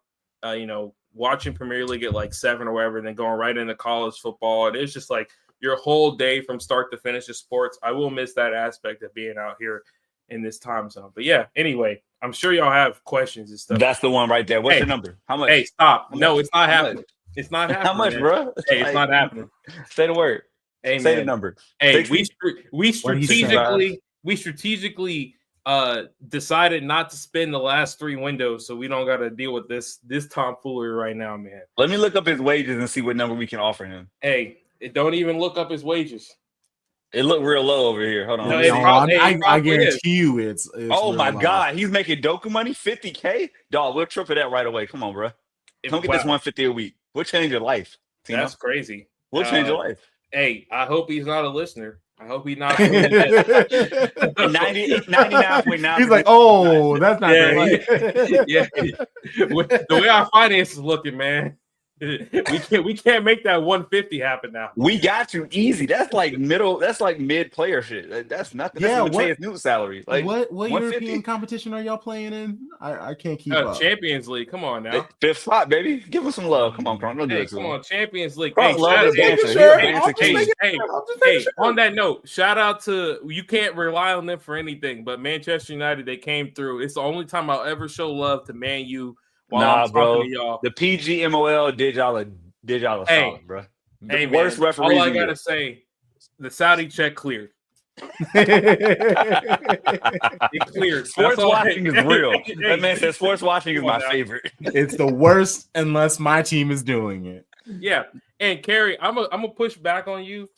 watching Premier League at like 7 or whatever, and then going right into college football. And it's just like your whole day from start to finish of sports. I will miss that aspect of being out here in this time zone. But yeah, anyway, I'm sure y'all have questions and stuff. That's the one right there. What's your number? How much? Hey, stop. No, it's not happening. It's not happening. How much, bro? Hey, it's not happening. Say the word. Hey, say the number. Hey, we strategically decided not to spend the last 3 windows, so we don't got to deal with this tomfoolery right now, man. Let me look up his wages and see what number we can offer him. Hey, don't even look up his wages. It looked real low over here. Hold on. No, I guarantee you it's oh my God, he's making Doku money, $50K. Dog, we'll triple that right away. Come on, bro. Come get this $150 a week. We'll change your life. Tino. That's crazy. We'll change your life. Hey, I hope he's not a listener. I hope he's not. 99.9. He's like, oh, that's not right. Yeah. The way our finance is looking, man, we can't make that 150 happen now. We got you easy. That's like mid player shit. That's nothing. That's what Chance Newton's salary. Like what European competition are y'all playing in? I can't keep up. Champions League. Come on now. 5th spot, baby. Give us some love. Come on, Kron. Don't do it. Come on, Champions League. Hey, on that note, shout out to you. Can't rely on them for anything, but Manchester United, they came through. It's the only time I'll ever show love to Man U. I'm bro. to y'all. The PGMOL did y'all a solid, bro. Hey, worst referee. All I gotta say, the Saudi check cleared. It cleared. Sports That's all. watching is real. That man Hey, said sports watching is come on my now. favorite. It's the worst unless my team is doing it. Yeah, and Kerry, I'm a push back on you.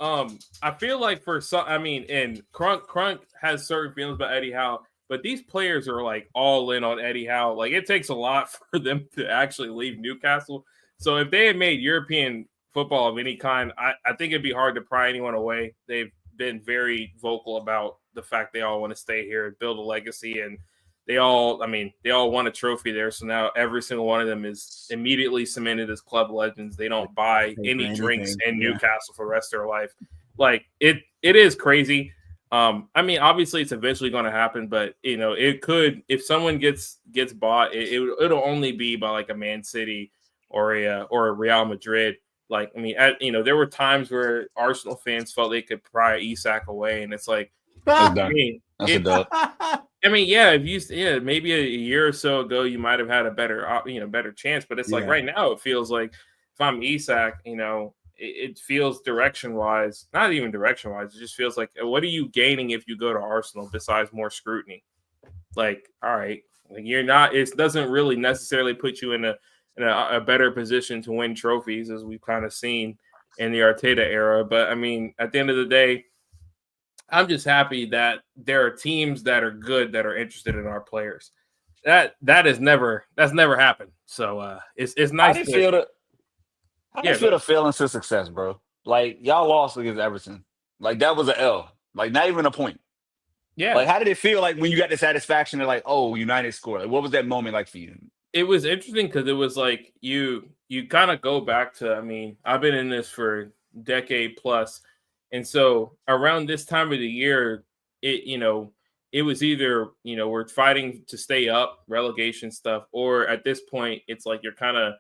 I feel like for some, I mean, and Crunk has certain feelings about Eddie Howe, but these players are like all in on Eddie Howe. Like it takes a lot for them to actually leave Newcastle. So if they had made European football of any kind, I think it'd be hard to pry anyone away. They've been very vocal about the fact they all want to stay here and build a legacy, and they all won a trophy there. So now every single one of them is immediately cemented as club legends. They don't buy any drinks in Newcastle for the rest of their life. Like it is crazy. I mean, obviously it's eventually going to happen, but you know, it could, if someone gets bought, it'll only be by like a Man City or a Real Madrid. Like, I mean, there were times where Arsenal fans felt they could pry Isak away, and it's like, That's I mean, That's a dub. I mean, yeah, maybe a year or so ago, you might have had a better chance. But it's like right now, it feels like if I'm Isak, it feels direction-wise, not even direction-wise. It just feels like, what are you gaining if you go to Arsenal besides more scrutiny? Like, all right, like you're not. It doesn't really necessarily put you in a better position to win trophies, as we've kind of seen in the Arteta era. But I mean, at the end of the day, I'm just happy that there are teams that are good that are interested in our players. That's never happened. So it's nice. How do you feel to fail into success, bro? Like y'all lost against Everton. Like that was an L. Like not even a point. Yeah. Like how did it feel like when you got the satisfaction of like, oh, United scored? Like what was that moment like for you? It was interesting because it was like you kind of go back to, I mean, I've been in this for a decade plus. And so around this time of the year, it was either, we're fighting to stay up, relegation stuff, or at this point, it's like you're kind of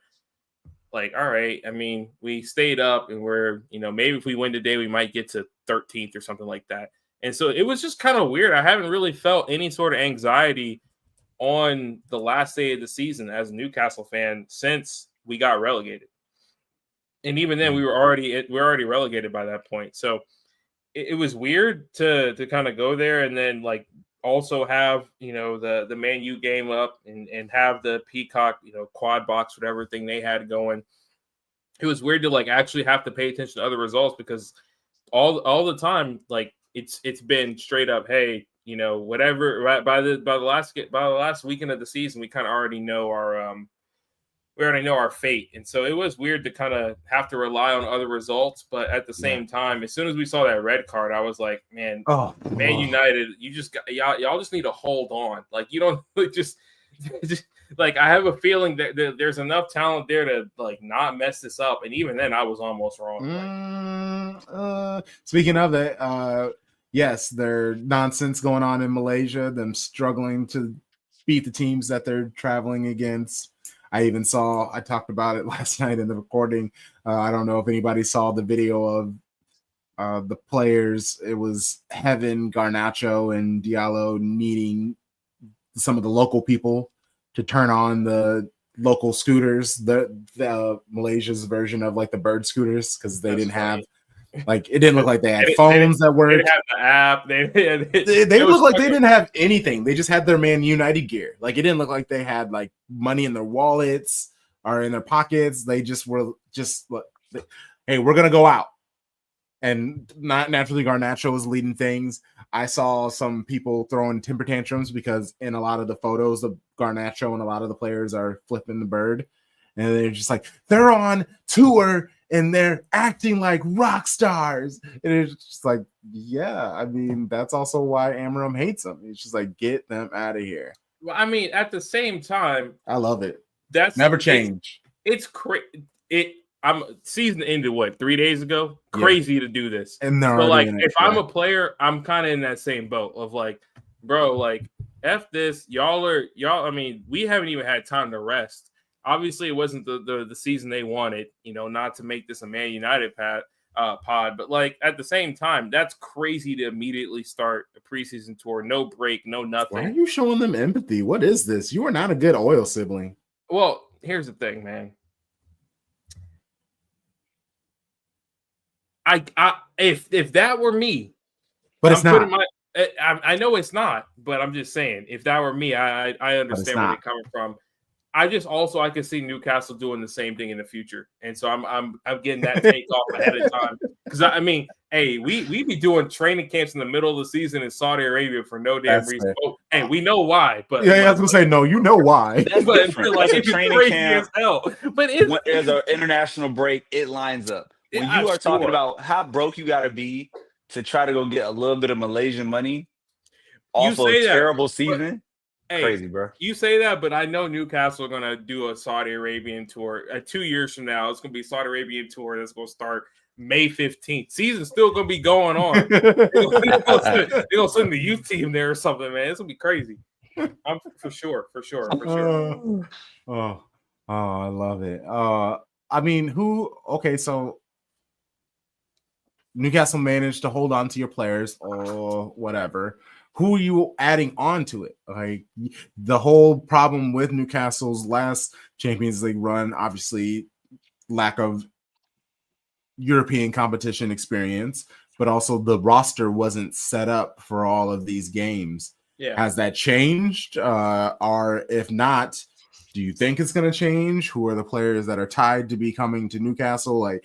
like, all right, I mean, we stayed up and we're, maybe if we win today, we might get to 13th or something like that. And so it was just kind of weird. I haven't really felt any sort of anxiety on the last day of the season as a Newcastle fan since we got relegated. And even then, we were already relegated by that point. So it was weird to kind of go there and then like also have the Man U game up and have the Peacock quad box, whatever thing they had going. It was weird to like actually have to pay attention to other results because all the time like it's been straight up, hey, whatever. Right by the last weekend of the season, we kind of already know our fate. And so it was weird to kind of have to rely on other results. But at the same time, as soon as we saw that red card, I was like, man, Man United, you just got, y'all just need to hold on. Like, you don't just like, I have a feeling that there's enough talent there to like not mess this up. And even then I was almost wrong. Speaking of that, yes, there's nonsense going on in Malaysia, them struggling to beat the teams that they're traveling against. I talked about it last night in the recording. I don't know if anybody saw the video of the players. It was Heaven, Garnacho, and Diallo needing some of the local people to turn on the local scooters, the Malaysia's version of like the bird scooters, because they didn't have, like, it didn't look like they had phones that worked. They didn't have the app. They looked like they didn't have anything. They just had their Man United gear. Like, it didn't look like they had like money in their wallets or in their pockets. They just were hey, we're gonna go out. And not naturally, Garnacho was leading things. I saw some people throwing temper tantrums because in a lot of the photos of Garnacho and a lot of the players are flipping the bird. And they're just like, they're on tour and they're acting like rock stars. And it's just like, yeah, I mean, that's also why Amram hates them. It's just like, get them out of here. Well, I mean, at the same time, I love it. That's never change. It's crazy. I'm season ended 3 days ago. Crazy to do this. And they're like, if I'm a player, I'm kind of in that same boat of like, bro, like, F this. Y'all. I mean, we haven't even had time to rest. Obviously, it wasn't the season they wanted, not to make this a Man United pod. But like at the same time, that's crazy to immediately start a preseason tour. No break, no nothing. Why are you showing them empathy? What is this? You are not a good oil sibling. Well, here's the thing, man. If that were me, But it's not. I know it's not, but I'm just saying, if that were me, I understand where they're coming from. I can see Newcastle doing the same thing in the future, and so I'm getting that take off ahead of time because I mean, hey, we be doing training camps in the middle of the season in Saudi Arabia for no damn reason. Oh, hey, we know why, but I was gonna say no, you know why. That's different. Like That's it's crazy as hell. But when there's an international break, it lines up. When you are talking about how broke you got to be to try to go get a little bit of Malaysian money off of a terrible season. Hey, crazy, bro. You say that, but I know Newcastle are going to do a Saudi Arabian tour 2 years from now. It's going to be a Saudi Arabian tour that's going to start May 15th. Season's still going to be going on. They're going to send the youth team there or something, man. It's going to be crazy. For sure. Oh, I love it. I mean, so Newcastle managed to hold on to your players or whatever. Who are you adding on to it? Like the whole problem with Newcastle's last Champions League run, obviously lack of European competition experience, but also the roster wasn't set up for all of these games. Yeah. Has that changed? Or if not, do you think it's going to change? Who are the players that are tied to be coming to Newcastle? Like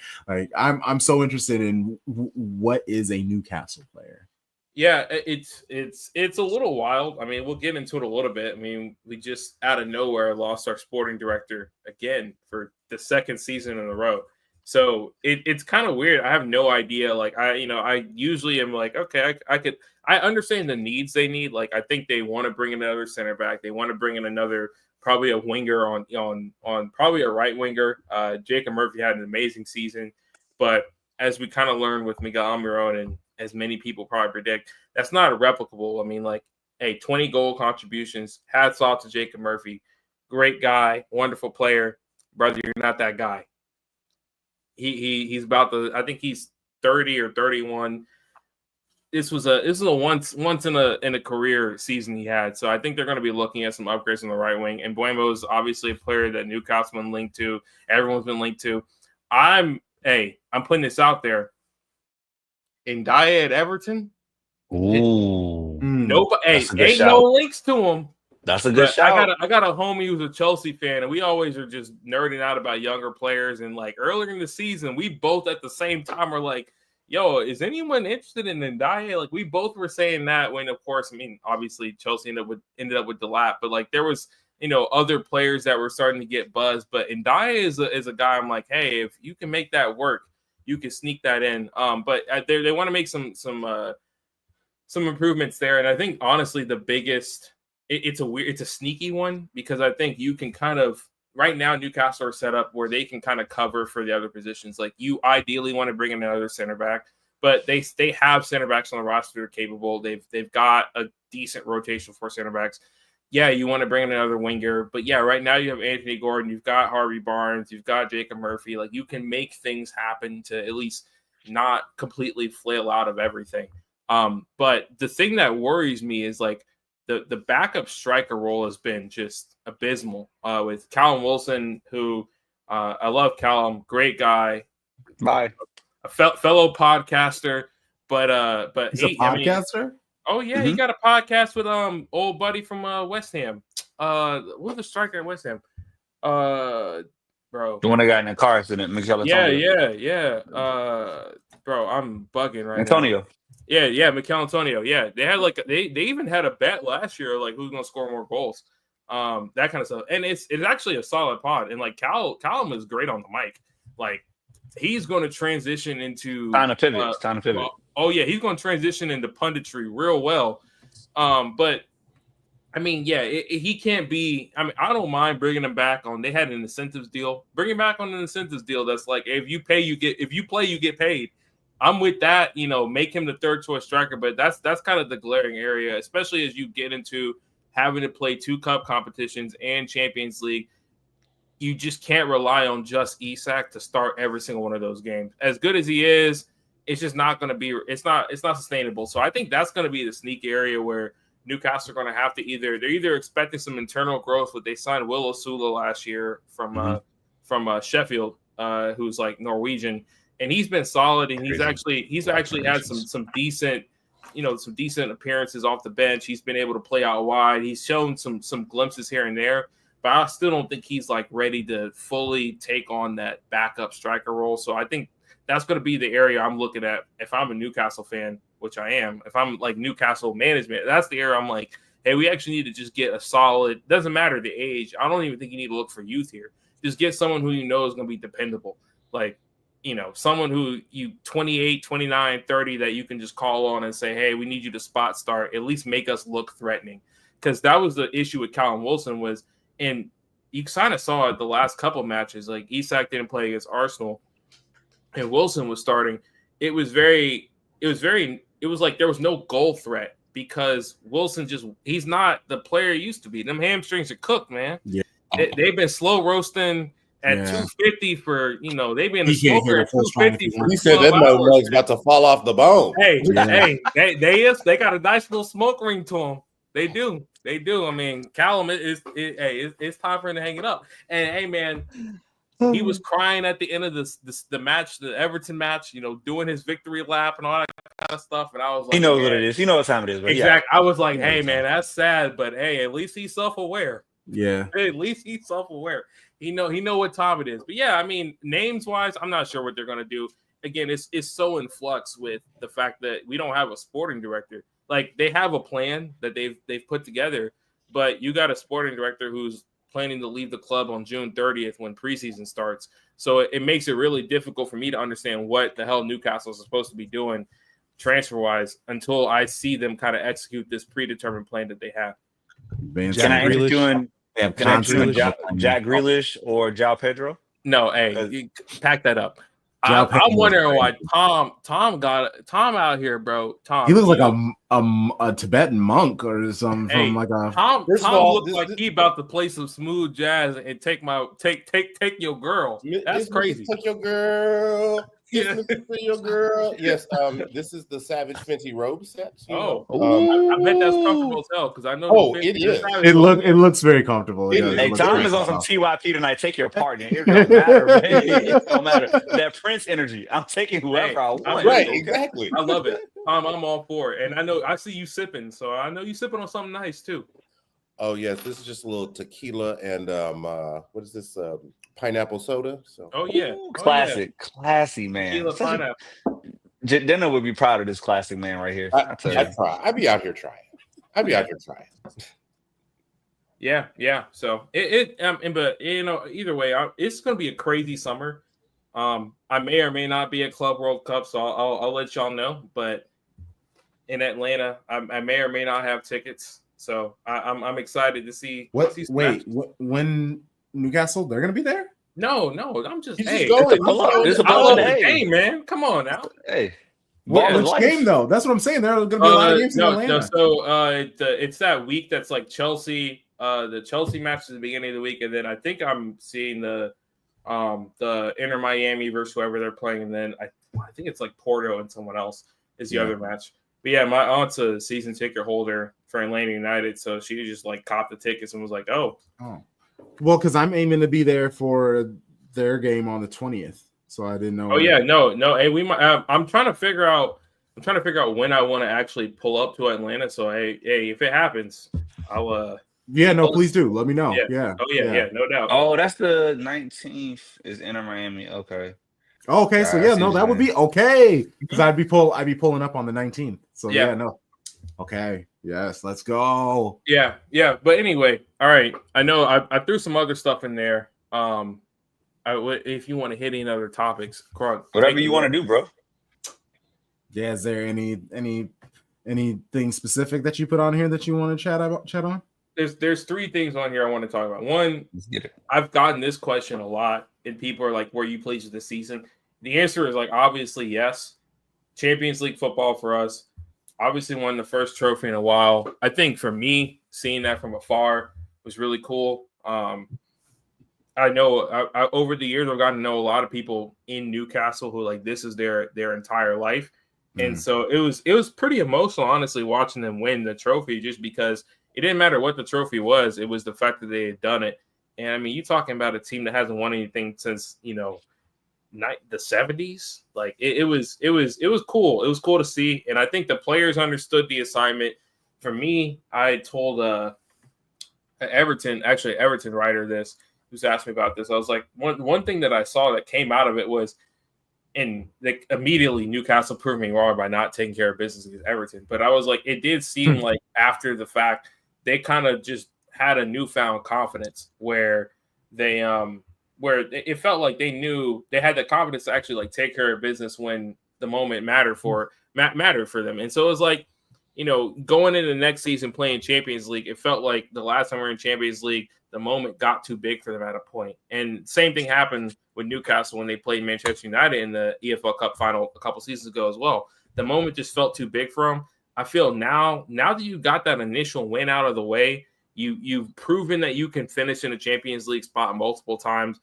I'm so interested in what is a Newcastle player. Yeah, it's a little wild. I mean, we'll get into it a little bit. I mean, we just out of nowhere lost our sporting director again for the second season in a row. So it's kind of weird. I have no idea. Like I usually am like, okay, I understand the needs they need. Like I think they want to bring in another center back. They want to bring in another, probably a winger on probably a right winger. Jacob Murphy had an amazing season, but as we kind of learned with Miguel Almiron and as many people probably predict, that's not replicable. I mean, like, hey, 20 goal contributions. Hats off to Jacob Murphy. Great guy, wonderful player. Brother, you're not that guy. He's about I think he's 30 or 31. This was a once in a career season he had. So I think they're going to be looking at some upgrades on the right wing. And Buemo is obviously a player that Newcastle been linked to. Everyone's been linked to. I'm putting this out there. Ndiaye at Everton. Ooh. Nobody. Ain't no links to him. That's a good shout. I got a homie who's a Chelsea fan, and we always are just nerding out about younger players. And like earlier in the season, we both at the same time were like, "Yo, is anyone interested in Ndiaye?" Like we both were saying that when, of course, I mean, obviously Chelsea ended up with the lap, but like there was other players that were starting to get buzzed. But Ndiaye is a guy I'm like, hey, if you can make that work, you can sneak that in. But they want to make some improvements there. And I think honestly, the biggest, it's a sneaky one because I think you can kind of right now Newcastle are set up where they can kind of cover for the other positions. Like you ideally want to bring in another center back, but they have center backs on the roster that are capable. They've got a decent rotation for center backs. Yeah, you want to bring in another winger, but yeah, right now you have Anthony Gordon, you've got Harvey Barnes, you've got Jacob Murphy. Like you can make things happen to at least not completely flail out of everything. But the thing that worries me is like the backup striker role has been just abysmal. With Callum Wilson, who I love Callum, great guy, bye, a fellow podcaster, but he's a podcaster. Oh yeah, He got a podcast with old buddy from West Ham. Who's the striker at West Ham? Bro, the one that got in a car accident. Mikel Antonio. Yeah. Bro, I'm bugging right Antonio. now. Yeah, Mikel Antonio. Yeah, they had they even had a bet last year, like who's gonna score more goals, that kind of stuff. And it's actually a solid pod. And like Callum is great on the mic. Like he's going to transition into time to pivot. Oh yeah, he's going to transition into punditry real well. But I mean, yeah, he can't be. I mean, I don't mind bringing him back on. They had an incentives deal. Bring him back on an incentives deal. That's like if you play, you get paid. I'm with that. Make him the third choice striker. But that's kind of the glaring area, especially as you get into having to play 2 cup competitions and Champions League. You just can't rely on just Isak to start every single one of those games. As good as he is, it's just not going to be. It's not sustainable. So I think that's going to be the sneak area where Newcastle are going to have to they're either expecting some internal growth. But they signed Will Osula last year from Sheffield, who's like Norwegian, and he's been solid. And he's actually had some decent some decent appearances off the bench. He's been able to play out wide. He's shown some glimpses here and there, but I still don't think he's like ready to fully take on that backup striker role. So I think that's going to be the area I'm looking at if I'm a Newcastle fan, which I am. If I'm like Newcastle management, that's the area I'm like, hey, we actually need to just get a solid, doesn't matter the age. I don't even think you need to look for youth here. Just get someone who you know is going to be dependable. Like, someone who you 28, 29, 30 that you can just call on and say, hey, we need you to spot start, at least make us look threatening. Because that was the issue with Callum Wilson was, and you kind of saw it the last couple matches, like Isak didn't play against Arsenal and Wilson was starting. It was like there was no goal threat because Wilson he's not the player he used to be. Them hamstrings are cooked, man. Yeah. They've been slow roasting at 250 for, they've been a smoker at 250 for he said that mug's about to fall off the bone. Hey, they got a nice little smoke ring to them. They do. I mean, Callum it's time for him to hang it up. And hey, man, he was crying at the end of the match, the Everton match, doing his victory lap and all that kind of stuff. And I was like, he knows what it is. You know what time it is. Exactly. Yeah. I was like, hey, man, that's sad, but hey, at least he's self-aware. Yeah. At least he's self-aware. He know what time it is. But yeah, I mean, names wise, I'm not sure what they're gonna do. Again, it's so in flux with the fact that we don't have a sporting director. Like they have a plan that they've put together, but you got a sporting director who's planning to leave the club on June 30th when preseason starts. So it makes it really difficult for me to understand what the hell Newcastle is supposed to be doing transfer-wise until I see them kind of execute this predetermined plan that they have. Can I interest you in Jack Grealish or João Pedro? No, hey, pack that up. I'm wondering why Tom out here, bro. Tom, he looks like a Tibetan monk or something from like a. Tom looks like he about to play some smooth jazz and take your girl. That's crazy. Take your girl. Yes, your girl. Yes, this is the Savage Fenty robe set. I bet that's comfortable as hell because I know. Oh, it is. It looks very comfortable. Hey, Tom is on some TYP tonight. Take your partner. It don't matter, man. It don't matter. That Prince energy. I'm taking whoever I want. Right, exactly. I love it. Tom, I'm all for it. And I see you sipping, so I know you sipping on something nice too. Oh yes, this is just a little tequila and what is this? Pineapple soda. So classy man. Denner would be proud of this classic man right here. I'd try. I'd be out here trying. Yeah. So but either way, it's going to be a crazy summer. I may or may not be at Club World Cup, so I'll let y'all know. But in Atlanta, I may or may not have tickets, so I'm excited to see. When Newcastle, they're going to be there? No, I'm just going. It's a ball game, man. Come on now. Hey. Which game though? That's what I'm saying. There are going to be a lot of games in Atlanta. No, so it's that week that's like Chelsea. The Chelsea match is the beginning of the week, and then I think I'm seeing the Inter Miami versus whoever they're playing, and then I think it's like Porto and someone else is the other match. But yeah, my aunt's a season ticket holder for Atlanta United, so she just like copped the tickets and was like, "Oh." Well, because I'm aiming to be there for their game on the 20th, so I didn't know. Oh yeah, no. Hey, we might. I'm trying to figure out when I want to actually pull up to Atlanta. So hey, if it happens, I'll. Yeah, no, please do. Let me know. Yeah. Oh yeah, no doubt. Oh, that's the 19th is Inter Miami. Okay. Okay, so that would be okay because I'd be pulling up on the 19th. So yeah, no. Okay. Yes, let's go. Yeah. But anyway, all right. I know I threw some other stuff in there. If you want to hit any other topics, whatever you want to do, bro. Yeah. Is there anything specific that you put on here that you want to chat on? There's three things on here I want to talk about. One, I've gotten this question a lot, and people are like, "Were you pleased with this season?" The answer is like obviously yes. Champions League football for us. Obviously won the first trophy in a while. I think for me, seeing that from afar was really cool. I know over the years I've gotten to know a lot of people in Newcastle who like this is their entire life, and so it was pretty emotional, honestly, watching them win the trophy just because it didn't matter what the trophy was. It was the fact that they had done it. And I mean, you're talking about a team that hasn't won anything since the 70s. Like it was cool. It was cool to see, and I think the players understood the assignment. For me, I told Everton writer this, who's asked me about this. I was like, one thing that I saw that came out of it was, and like immediately Newcastle proved me wrong by not taking care of business against Everton. But I was like, it did seem like after the fact they kind of just had a newfound confidence where they where it felt like they knew they had the confidence to actually like take care of business when the moment mattered for them. And so it was like, you know, going into the next season playing Champions League, it felt like the last time we were in Champions League, the moment got too big for them at a point. And same thing happened with Newcastle when they played Manchester United in the EFL Cup final a couple seasons ago as well. The moment just felt too big for them. I feel now that you got that initial win out of the way, you've proven that you can finish in a Champions League spot multiple times.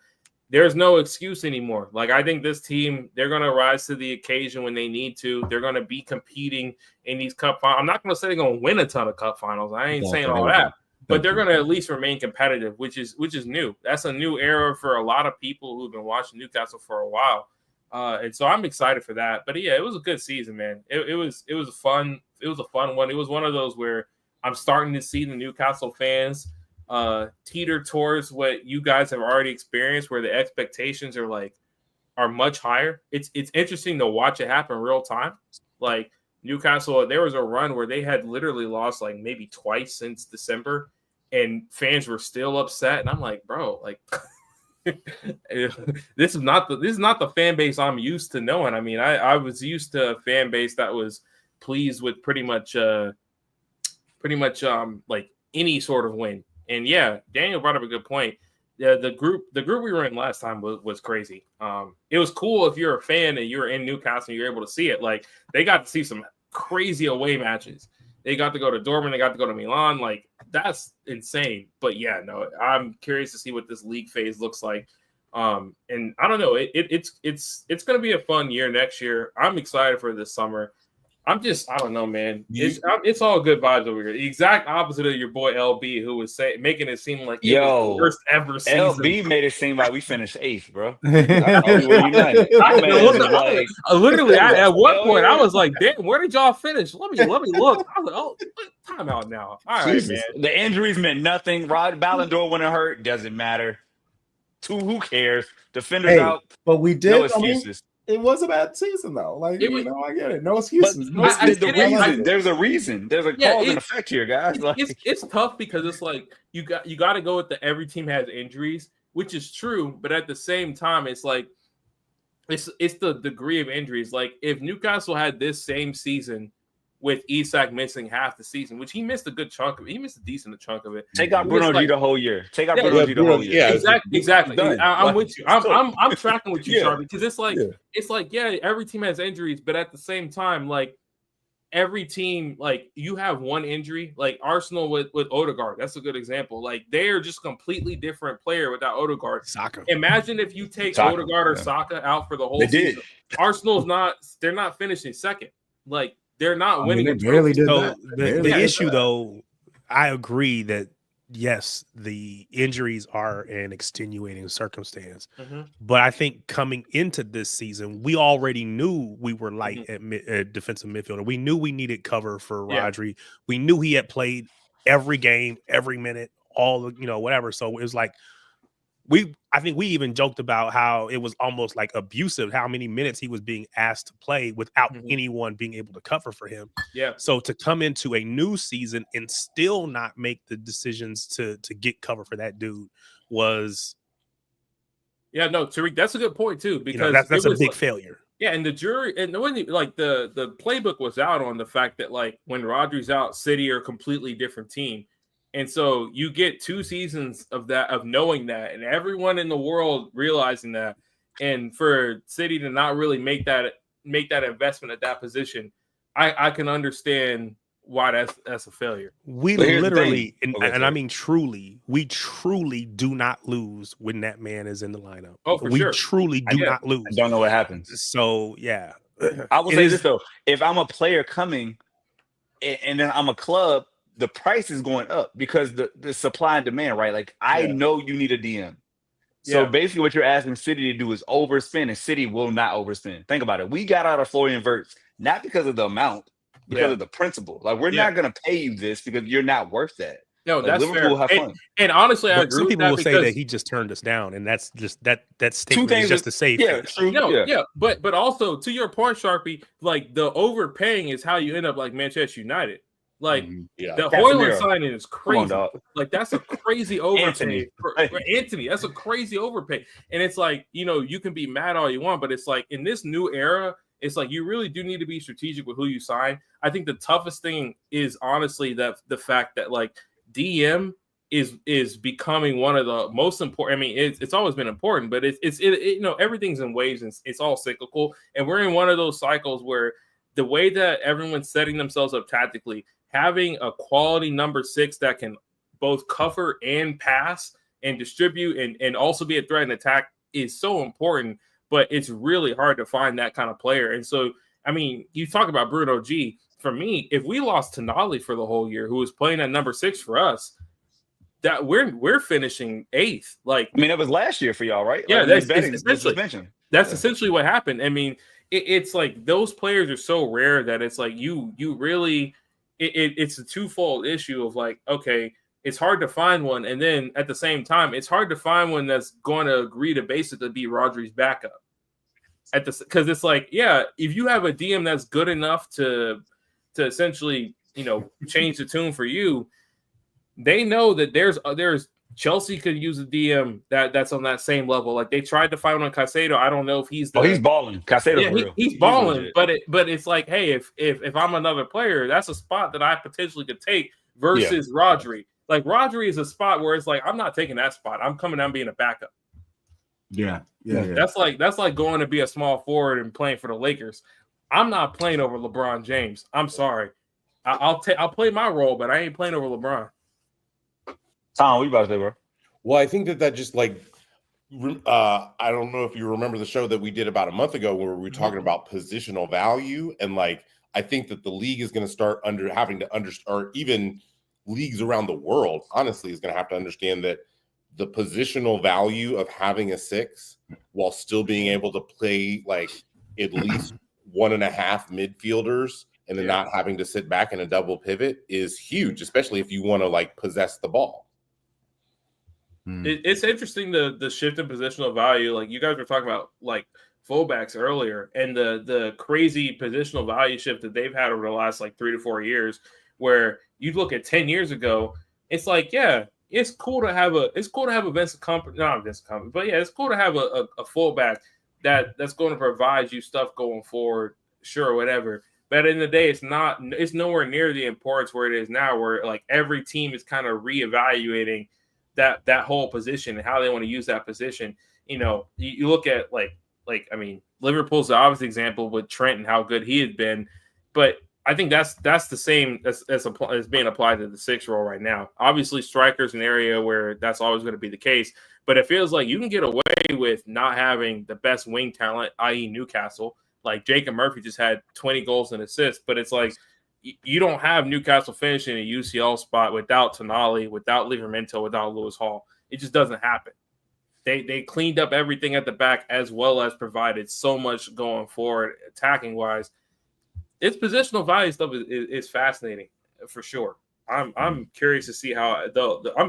There's no excuse anymore. Like, I think this team, they're going to rise to the occasion when they need to. They're going to be competing in these cup finals. I'm not going to say they're going to win a ton of cup finals. I ain't saying all that. But they're going to at least remain competitive, which is new. That's a new era for a lot of people who've been watching Newcastle for a while. And so I'm excited for that. But yeah, it was a good season, man. It was a fun one. It was one of those where I'm starting to see the Newcastle fans teeter towards what you guys have already experienced, where the expectations are much higher. It's interesting to watch it happen real time. Like Newcastle, there was a run where they had literally lost like maybe twice since December, and fans were still upset. And I'm like, bro, like this is not the fan base I'm used to knowing. I mean, I was used to a fan base that was pleased with pretty much like any sort of win. And yeah, Daniel brought up a good point. Yeah, the group we were in last time was crazy. It was cool if you're a fan and you're in Newcastle and you're able to see it. Like, they got to see some crazy away matches. They got to go to Dortmund, they got to go to Milan. Like, that's insane. But yeah, no, I'm curious to see what this league phase looks like. And I don't know, it's going to be a fun year next year. I'm excited for this summer. I don't know, man. It's all good vibes over here. The exact opposite of your boy LB, who was making it seem like it was the worst ever season. LB made it seem like we finished 8th, bro. Literally, at one point, I was like, "Damn, where did y'all finish? Let me look." I was like, "Oh, time out now." All right, man. The injuries meant nothing. Rod Ballon d'Or when it hurt doesn't matter. Who cares? Defenders out. But we did. No excuses. It was a bad season, though. Like, I get it. No excuses. There's a reason. There's a cause and effect here, guys. It's tough because it's like you got to go with every team has injuries, which is true. But at the same time, it's like it's the degree of injuries. Like, if Newcastle had this same season with Isak missing half the season, which he missed a good chunk of it. He missed a decent chunk of it. Take out Bruno G the whole year. Yeah, exactly. I'm with you. I'm tracking with you, Charlie, because it's like every team has injuries, but at the same time, like, every team, like, you have one injury, like Arsenal with Odegaard. That's a good example. Like, they are just completely different player without Odegaard. Saka. Imagine if you take Odegaard or Saka out for the whole season. Arsenal's they're not finishing second. Like, they're not winning. They barely did that. The issue, though, I agree that, yes, the injuries are an extenuating circumstance. Mm-hmm. But I think coming into this season, we already knew we were light at defensive midfielder. We knew we needed cover for Rodri. We knew he had played every game, every minute, whatever. So it was like, I think we even joked about how it was almost like abusive how many minutes he was being asked to play without anyone being able to cover for him. Yeah. So to come into a new season and still not make the decisions to get cover for that dude was. Yeah, no, Tariq, that's a good point too, because that's a big failure. Yeah, and the jury, and when the playbook was out on the fact that, like, when Rodri's out, City are a completely different team. And so you get 2 seasons of knowing that, and everyone in the world realizing that, and for City to not really make that investment at that position, I can understand why that's a failure. We literally, and I mean truly, we truly do not lose when that man is in the lineup. Oh, for sure. We truly do not lose. I don't know what happens. So yeah, I will say this though: if I'm a player coming, and then I'm a club, the price is going up because the supply and demand, right? Like, I know you need a DM. So basically, what you're asking City to do is overspend, and City will not overspend. Think about it. We got out of Florian Wirtz not because of the amount, because of the principle. Like, we're not going to pay you this because you're not worth that. No, like, that's Liverpool fair. Have fun. And honestly, I agree some with people that will say that because he just turned us down, and that's just that two statement things is just to save face. true. No, but also to your point, Sharpie, like the overpaying is how you end up like Manchester United. Like the Hoyland signing is crazy. On, like that's a crazy overpay Anthony. for Anthony. That's a crazy overpay. And it's like, you know, you can be mad all you want, but it's like in this new era, it's like you really do need to be strategic with who you sign. I think the toughest thing is honestly that the fact that like DM is becoming one of the most important. I mean, it's always been important, but it's you know, everything's in waves and it's all cyclical. And we're in one of those cycles where the way that everyone's setting themselves up tactically, having a quality number 6 that can both cover and pass and distribute and also be a threat and attack is so important, but it's really hard to find that kind of player. And so, I mean, you talk about Bruno G. For me, if we lost Tonali for the whole year, who was playing at number 6 for us, that we're finishing 8th. Like, I mean, that was last year for y'all, right? Yeah, like, that's essentially what happened. I mean, it's like those players are so rare that it's like you really it's a twofold issue of like, okay, it's hard to find one, and then at the same time, it's hard to find one that's going to agree to basically be Rodri's backup. Because it's like, yeah, if you have a DM that's good enough to essentially, you know, change the tune for you, they know that there's Chelsea could use a DM that's on that same level. Like they tried to find on Caicedo. I don't know if he's he's balling. Caicedo, he's balling, but it's like, hey, if I'm another player, that's a spot that I potentially could take versus Rodri. Like Rodri is a spot where it's like, I'm not taking that spot. I'm coming down being a backup. Yeah. That's like going to be a small forward and playing for the Lakers. I'm not playing over LeBron James. I'm sorry. I'll play my role, but I ain't playing over LeBron. Tom, what you about to say, bro? Well, I think that just like, I don't know if you remember the show that we did about a month ago where we were talking about positional value. And like, I think that the league is going to start having to understand, or even leagues around the world, honestly, is going to have to understand that the positional value of having a 6 while still being able to play like at least 1.5 midfielders and then not having to sit back in a double pivot is huge, especially if you want to like possess the ball. It's interesting the shift in positional value. Like you guys were talking about like fullbacks earlier, and the crazy positional value shift that they've had over the last like 3 to 4 years. Where you look at 10 years ago, it's like, yeah, it's cool to have a Vincent Kompany, not Vincent Kompany, but yeah, it's cool to have a fullback that's going to provide you stuff going forward, sure, whatever. But in the day, it's nowhere near the importance where it is now, where like every team is kind of reevaluating that whole position and how they want to use that position. You know, you look at like I mean, Liverpool's the obvious example with Trent and how good he had been, but I think that's the same as being applied to the 6 role right now. Obviously, striker's an area where that's always going to be the case, but it feels like you can get away with not having the best wing talent, i.e. Newcastle. Like Jacob Murphy just had 20 goals and assists, but it's like you don't have Newcastle finishing a UCL spot without Tonali, without Livramento, without Lewis Hall. It just doesn't happen. They cleaned up everything at the back as well as provided so much going forward attacking wise. Its positional value stuff is fascinating for sure. I'm curious to see how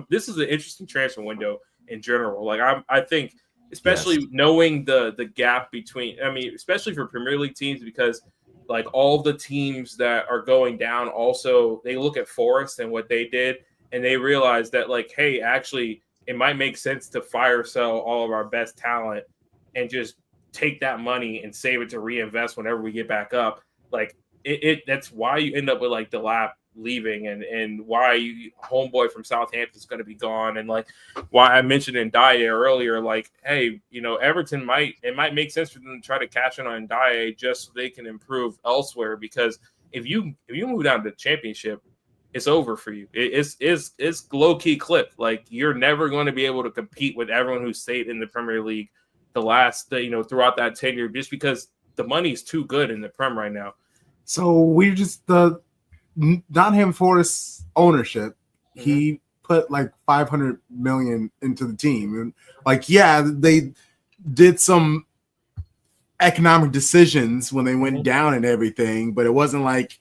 this is an interesting transfer window in general. Like I think, especially knowing the gap between, I mean, especially for Premier League teams, because like all the teams that are going down also, they look at Forest and what they did, and they realize that like, hey, actually, it might make sense to fire sell all of our best talent and just take that money and save it to reinvest whenever we get back up. Like that's why you end up with like Delap leaving and why homeboy from Southampton is going to be gone, and like why I mentioned Ndiaye earlier. Like, hey, you know, Everton might make sense for them to try to cash in on Ndiaye just so they can improve elsewhere, because if you move down to the Championship, it's over for you. It's low key clip. Like you're never going to be able to compete with everyone who stayed in the Premier League the last throughout that tenure, just because the money's too good in the Prem right now. So we just the Nottingham Forest ownership, he put like 500 million into the team, and like, yeah, they did some economic decisions when they went down and everything, but it wasn't like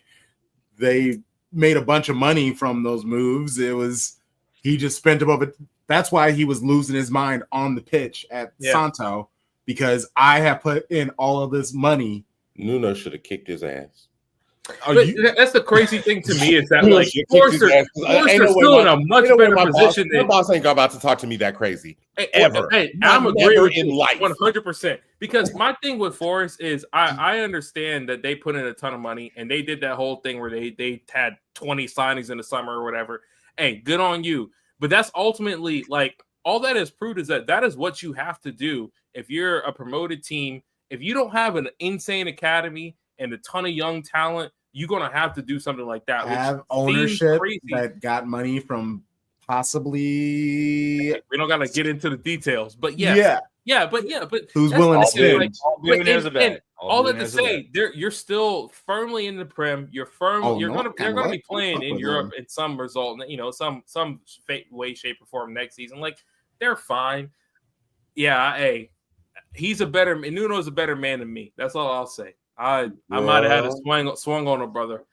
they made a bunch of money from those moves. It was he just spent above it. That's why he was losing his mind on the pitch at Santo, because I have put in all of this money. Nuno should have kicked his ass. That's the crazy thing to me is that like Forster's still in a much better position. My boss ain't about to talk to me that crazy ever. Hey, I'm agreeing with in you life 100%. Because my thing with Forrest is I understand that they put in a ton of money and they did that whole thing where they had 20 signings in the summer or whatever. Hey, good on you. But that's ultimately like all that is proved is that is what you have to do if you're a promoted team. If you don't have an insane academy and a ton of young talent, you're gonna have to do something like that. Have ownership that got money from possibly. We don't gotta get into the details, but but who's willing to spend? Like, all that to say, you're still firmly in the Prem. You're firm. You're gonna be playing in Europe in some result. Some way, shape, or form next season. Like they're fine. Yeah, hey, Nuno's a better man than me. That's all I'll say. I might have had a swung on a brother.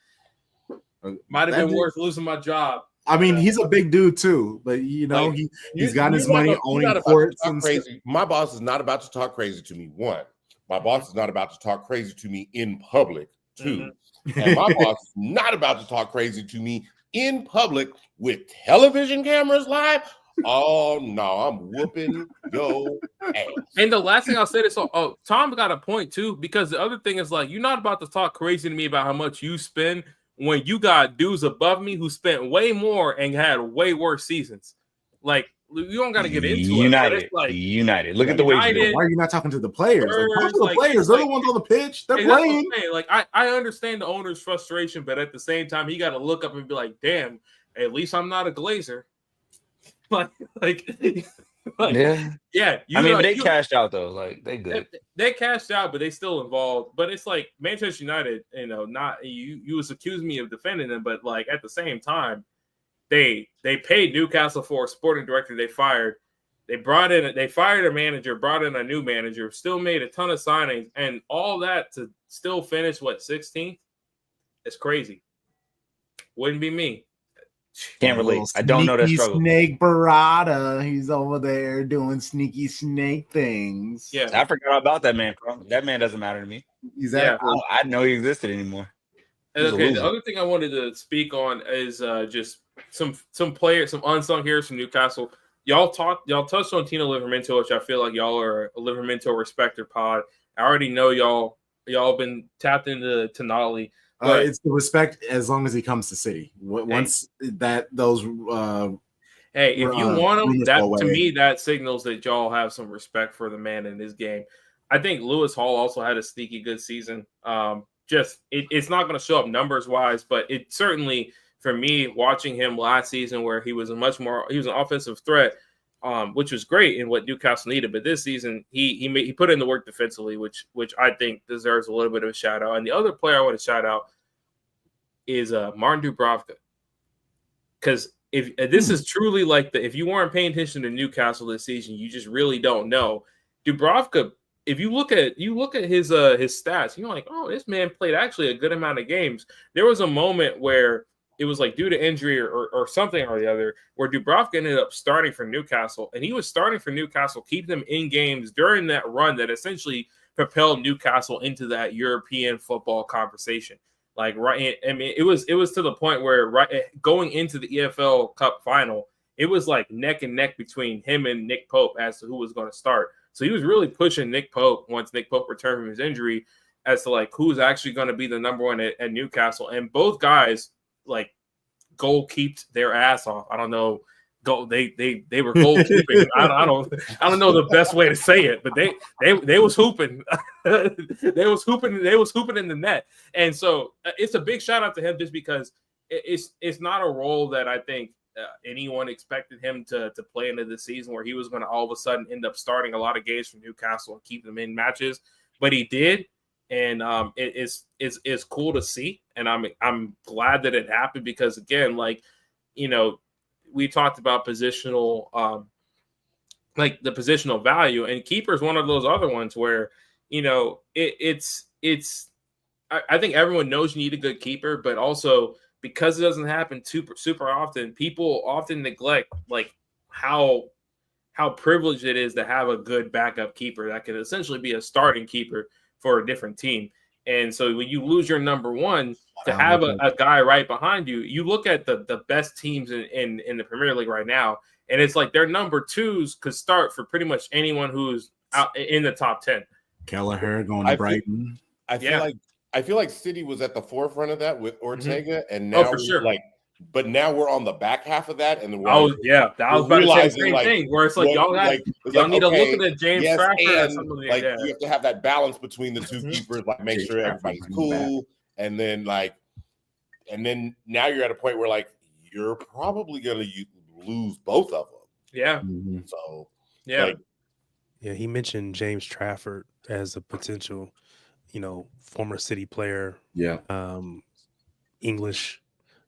Might have been worth losing my job. I mean, he's a big dude too, but he's got his money owning courts and crazy. My boss is not about to talk crazy to me. One, my boss is not about to talk crazy to me in public. Two, and my boss is not about to talk crazy to me in public with television cameras live. Oh no, I'm whooping your ass. And the last thing I'll say is, Tom got a point too, because the other thing is like, you're not about to talk crazy to me about how much you spend when you got dudes above me who spent way more and had way worse seasons. Like, you don't got to get into it. United. Look at the way. Why are you not talking to the players? Talk to the players. They're the ones on the pitch. They're playing. Like, I understand the owner's frustration, but at the same time, he got to look up and be like, damn, at least I'm not a Glazer. Yeah. They cashed out though. Like they good. They cashed out, but they still involved. But it's like Manchester United. Not you was accusing me of defending them, but like at the same time, they paid Newcastle for a sporting director they fired. They fired a manager, brought in a new manager, still made a ton of signings, and all that to still finish 16th. It's crazy. Wouldn't be me. Can't relate. I don't know that struggle. Snake Barada. He's over there doing sneaky snake things. Yeah, I forgot about that man. That man doesn't matter to me. Exactly. I didn't know he existed anymon Okay, the other thing I wanted to speak on is just some players, some unsung heroes from Newcastle. Y'all touched on Tino Livramento, which I feel like y'all are a Livramento respecter pod. I already know y'all been tapped into Tonali. It's the respect as long as he comes to City. Once those if you want him, that to me that signals that y'all have some respect for the man in this game. I think Lewis Hall also had a sneaky good season. It's not going to show up numbers wise, but it certainly for me watching him last season where he was an offensive threat, which was great in what Newcastle needed. But this season, he put in the work defensively, which I think deserves a little bit of a shout out. And the other player I want to shout out is Martin Dubravka, because if this is truly like if you weren't paying attention to Newcastle this season, you just really don't know. Dubravka, if you look at his stats, you're like, oh, this man played actually a good amount of games. There was a moment where it was like due to injury or something or the other, where Dubravka ended up starting for Newcastle, and he was starting for Newcastle, keep them in games during that run that essentially propelled Newcastle into that European football conversation. Like, right, I mean, it was to the point where going into the EFL Cup final, it was like neck and neck between him and Nick Pope as to who was going to start. So he was really pushing Nick Pope once Nick Pope returned from his injury as to like who's actually going to be the number one at Newcastle. And both guys like goalkeeped their ass off. I don't know. They were goalkeeping. I don't know the best way to say it, but they was hooping. they was hooping in the net. And so it's a big shout out to him just because it's not a role that I think anyone expected him to play into the season where he was going to all of a sudden end up starting a lot of games for Newcastle and keep them in matches, but he did. And it's cool to see, and I'm glad that it happened because again, like, we talked about positional, like the positional value, and keeper is one of those other ones where it's. I think everyone knows you need a good keeper, but also because it doesn't happen super often, people often neglect like how privileged it is to have a good backup keeper that can essentially be a starting keeper for a different team. And so when you lose your number one, to have a guy right behind you, you look at the best teams in the Premier League right now, and it's like their number twos could start for pretty much anyone who's out in the top 10. Kelleher going to Brighton. I feel like City was at the forefront of that with Ortega, and Oh, now for sure. but now we're on the back half of that, and then I was about to say the same thing. Where it's like y'all need to look at the James Trafford or something like that. You have to have that balance between the two keepers, like make sure everybody's cool, and then now you're at a point where you're probably gonna lose both of them. Yeah. So he mentioned James Trafford as a potential, former City player. Yeah. English.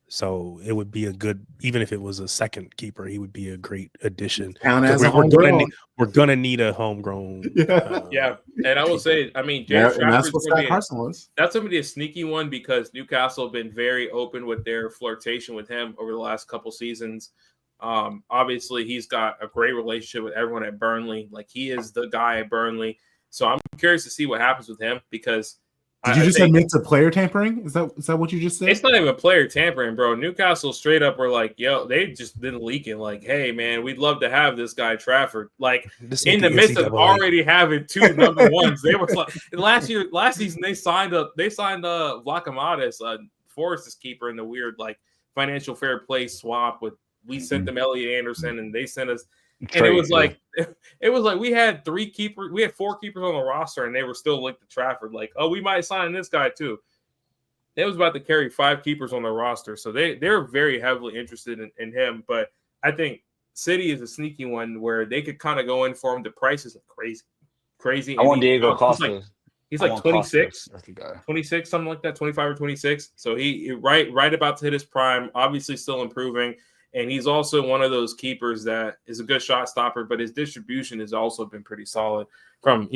So it would be a good, even if it was a second keeper, he would be a great addition. We're gonna need a homegrown. And I will say, I mean, James Trafford, that's what Scott Carson was. That's going to be a sneaky one because Newcastle have been very open with their flirtation with him over the last couple seasons. Obviously, he's got a great relationship with everyone at Burnley. Like he is the guy at Burnley. So I'm curious to see what happens with him because. Did you just admit to player tampering? Is that what you just said? It's not even player tampering, bro. Newcastle straight up were like, yo, they just been leaking. Like, hey, man, we'd love to have this guy Trafford. Like in the midst of already having two number ones, they were like last season they signed Vlachamatis, Forest's keeper, in the weird financial fair play swap with we sent them Elliot Anderson and they sent us. And it was like we had four keepers on the roster, and they were still linked to Trafford. Like, oh, we might sign this guy too. They was about to carry 5 keepers on the roster, so they're very heavily interested in him. But I think City is a sneaky one where they could kind of go in for him. The price is crazy. I want Diego Costa. He's like 26, 26, something like that, 25 or 26. So he right about to hit his prime. Obviously, still improving. And he's also one of those keepers that is a good shot stopper, but his distribution has also been pretty solid from,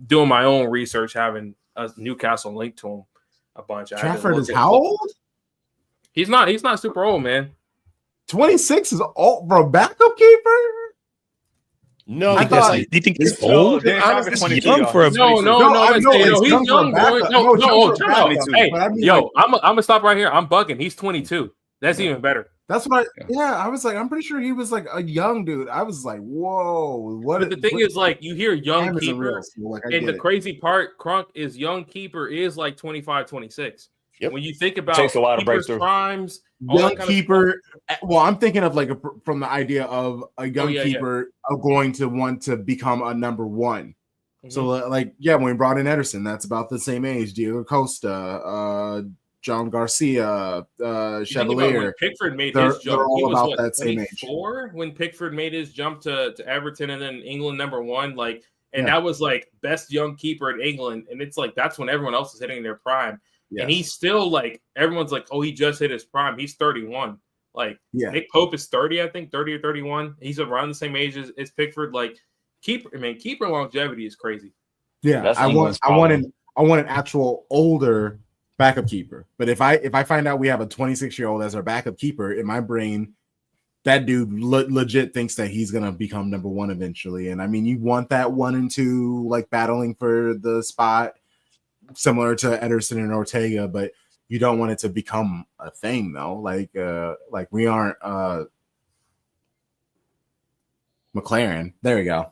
doing my own research, having a Newcastle linked to him a bunch. Trafford is how old? He's not super old, man. 26 is old for a backup keeper? No, do you think he's old? He's young for a he's young, bro. No, hey, yo, I'm gonna stop right here. I'm bugging. He's 22. That's even better. That's what I was like, I'm pretty sure he was like a young dude. I was like, whoa, what? But the thing is, you hear young keeper, and the crazy part, Crunk, is young keeper is like 25, 26. Yep. When you think about takes a lot of breakthrough primes, young keeper. Well, I'm thinking of from the idea of a young keeper going to want to become a number one. Mm-hmm. So when we brought in Ederson, that's about the same age. Diego Costa, John Garcia, Chevalier. When Pickford made his jump, he was about that same age. When Pickford made his jump to Everton and then England number one, that was best young keeper in England, and it's that's when everyone else is hitting their prime, and he's still everyone's oh, he just hit his prime. He's 31. Nick Pope is 30, I think 30 or 31. He's around the same age as Pickford. Keeper longevity is crazy. Yeah, I want an actual older backup keeper. But if I find out we have a 26-year-old as our backup keeper, in my brain, that dude legit thinks that he's gonna become number one eventually. And I mean, you want that 1 and 2 battling for the spot, similar to Ederson and Ortega, but you don't want it to become a thing though. We aren't McLaren. There we go.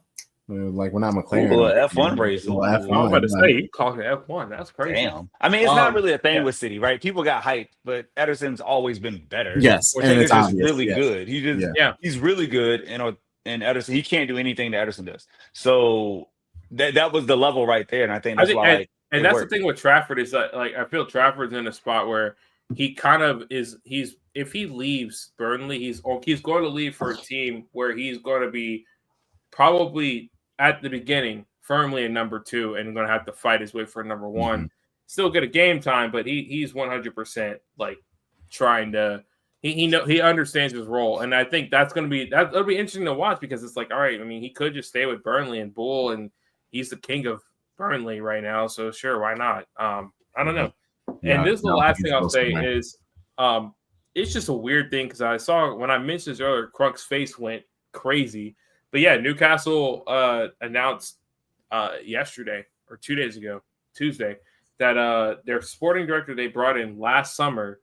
We're not McLaren. F1 race. I'm about to say, you call it F1. That's crazy. Damn. I mean, it's not really a thing with City, right? People got hyped, but Ederson's always been better. Yes, and it's just really good. He's really good, and Ederson, he can't do anything that Ederson does. So that was the level right there, and I think that's why. And that's the thing with Trafford is that I feel Trafford's in a spot where he kind of is. If he leaves Burnley, he's going to leave for a team where he's going to be probably at the beginning firmly in number 2 and going to have to fight his way for number 1. Still get a game time, but he's 100% trying to he understands his role, and I think that'll be interesting to watch because it's like, all right, I mean, he could just stay with Burnley and Bull, and he's the king of Burnley right now, so sure, why not? I don't know. And this is the last thing I'll say is, it's just a weird thing because I saw when I mentioned this earlier, Crunk's face went crazy, but yeah, Newcastle announced yesterday or 2 days ago, Tuesday, that their sporting director they brought in last summer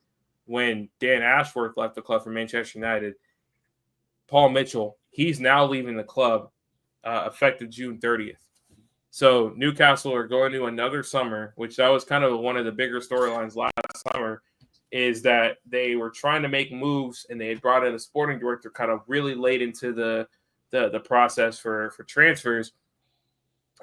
when Dan Ashworth left the club for Manchester United, Paul Mitchell, he's now leaving the club effective June 30th. So Newcastle are going to another summer, which that was kind of one of the bigger storylines last summer, is that they were trying to make moves and they had brought in a sporting director kind of really late into the process for transfers.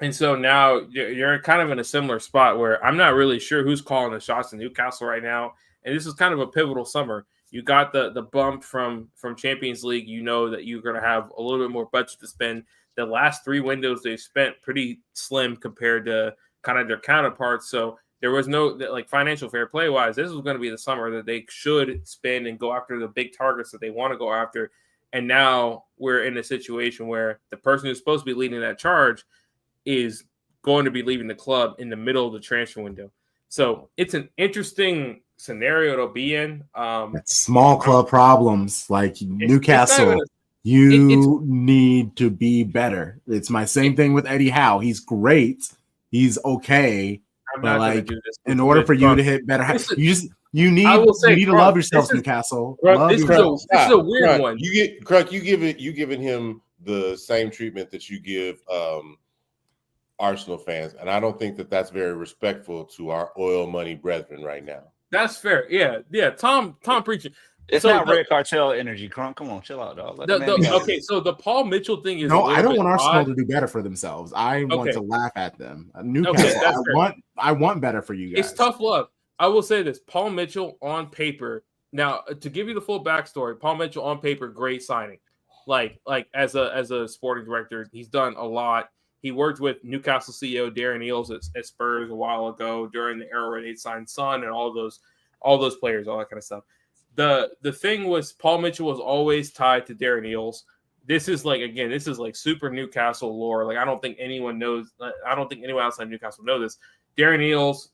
And so now you're kind of in a similar spot where I'm not really sure who's calling the shots in Newcastle right now. And this is kind of a pivotal summer. You got the bump from Champions League. You know that you're going to have a little bit more budget to spend. The last 3 windows they've spent pretty slim compared to kind of their counterparts. So there was no like financial fair play wise. This was going to be the summer that they should spend and go after the big targets that they want to go after. And now we're in a situation where the person who's supposed to be leading that charge is going to be leaving the club in the middle of the transfer window. So it's an interesting scenario to be in. Small club problems like Newcastle. You need to be better. It's my same thing with Eddie Howe. He's great. He's okay. But like, in order for you to hit better, you need to love yourself, Newcastle. This is a weird one. You giving him the same treatment that you give Arsenal fans, and I don't think that that's very respectful to our oil money brethren right now. That's fair. Yeah. Tom preaching. It's not red cartel energy, Crunk. Come on, chill out, dog. Okay, so the Paul Mitchell thing is I don't want Arsenal to do better for themselves. I want to laugh at them. Newcastle, I want better for you guys. It's tough love. I will say this: Paul Mitchell on paper. Now, to give you the full backstory, Paul Mitchell on paper, great signing. Like as a sporting director, he's done a lot. He worked with Newcastle CEO Darren Eales at Spurs a while ago during the era where they signed Son and all those players, all that kind of stuff. The thing was Paul Mitchell was always tied to Darren Eales. This is like super Newcastle lore. Like I don't think anyone outside Newcastle knows this. Darren Eales,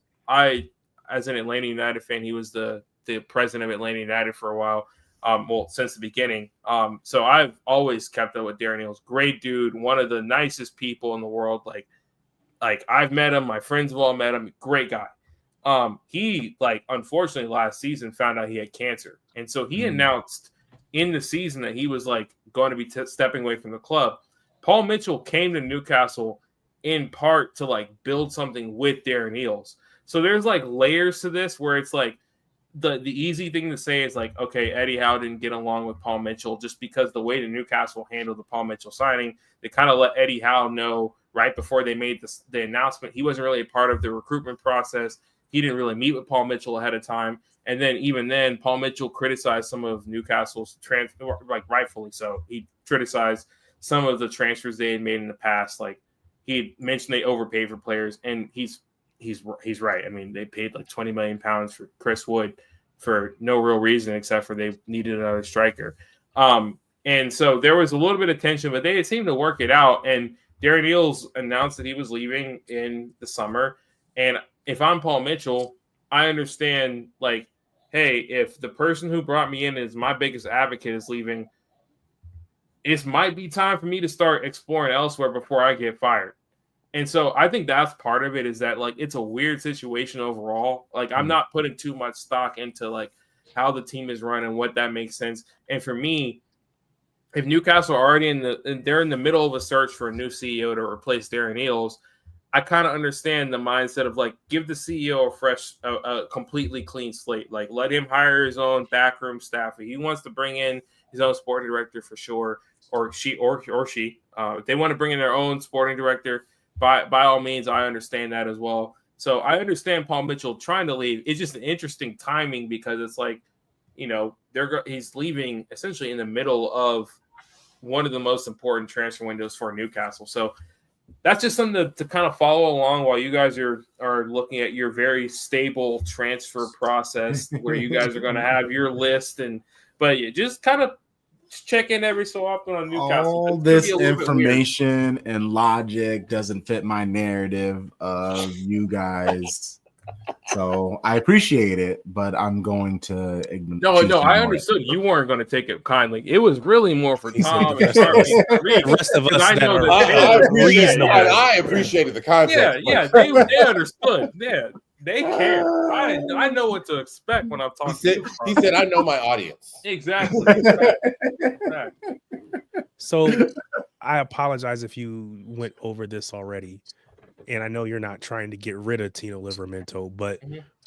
as an Atlanta United fan, he was the president of Atlanta United for a while. Since the beginning. So I've always kept up with Darren Eales. Great dude, one of the nicest people in the world. Like I've met him, my friends have all met him. Great guy. He unfortunately last season found out he had cancer, and so he announced in the season that he was going to be stepping away from the club. Paul Mitchell came to Newcastle in part to build something with Darren Eales. So there's layers to this where it's the easy thing to say is okay, Eddie Howe didn't get along with Paul Mitchell just because the way the Newcastle handled the Paul Mitchell signing, they kind of let Eddie Howe know right before they made the announcement. He wasn't really a part of the recruitment process. He didn't really meet with Paul Mitchell ahead of time. And then even then, Paul Mitchell criticized some of Newcastle's rightfully so. He criticized some of the transfers they had made in the past. He mentioned they overpaid for players, and he's right. I mean, they paid £20 million for Chris Wood for no real reason except for they needed another striker. And so there was a little bit of tension, but they seemed to work it out. And Darren Eales announced that he was leaving in the summer. And if I'm Paul Mitchell, I understand, hey, if the person who brought me in is my biggest advocate is leaving, it might be time for me to start exploring elsewhere before I get fired. And so I think that's part of it is that, it's a weird situation overall. I'm not putting too much stock into, how the team is run and what that makes sense. And for me, if Newcastle are already they're in the middle of a search for a new CEO to replace Darren Eales, I kind of understand the mindset of give the CEO a completely clean slate. Let him hire his own backroom staff. If he wants to bring in his own sporting director for sure, or she. If they want to bring in their own sporting director, by all means, I understand that as well. So I understand Paul Mitchell trying to leave. It's just an interesting timing because it's he's leaving essentially in the middle of one of the most important transfer windows for Newcastle. So that's just something to kind of follow along while you guys are looking at your very stable transfer process where you guys are going to have your list. But yeah, just kind of check in every so often on Newcastle. All this information and logic doesn't fit my narrative of you guys. So I appreciate it, but I'm going to ignore. No, I understood you weren't going to take it kindly. It was really more for Tom and the rest of us. I know that I appreciated the context. Yeah, they understood. Yeah, they care. I know what to expect when I'm talking. He said, "I know my audience." Exactly. So I apologize if you went over this already. And I know you're not trying to get rid of Tino Livramento, but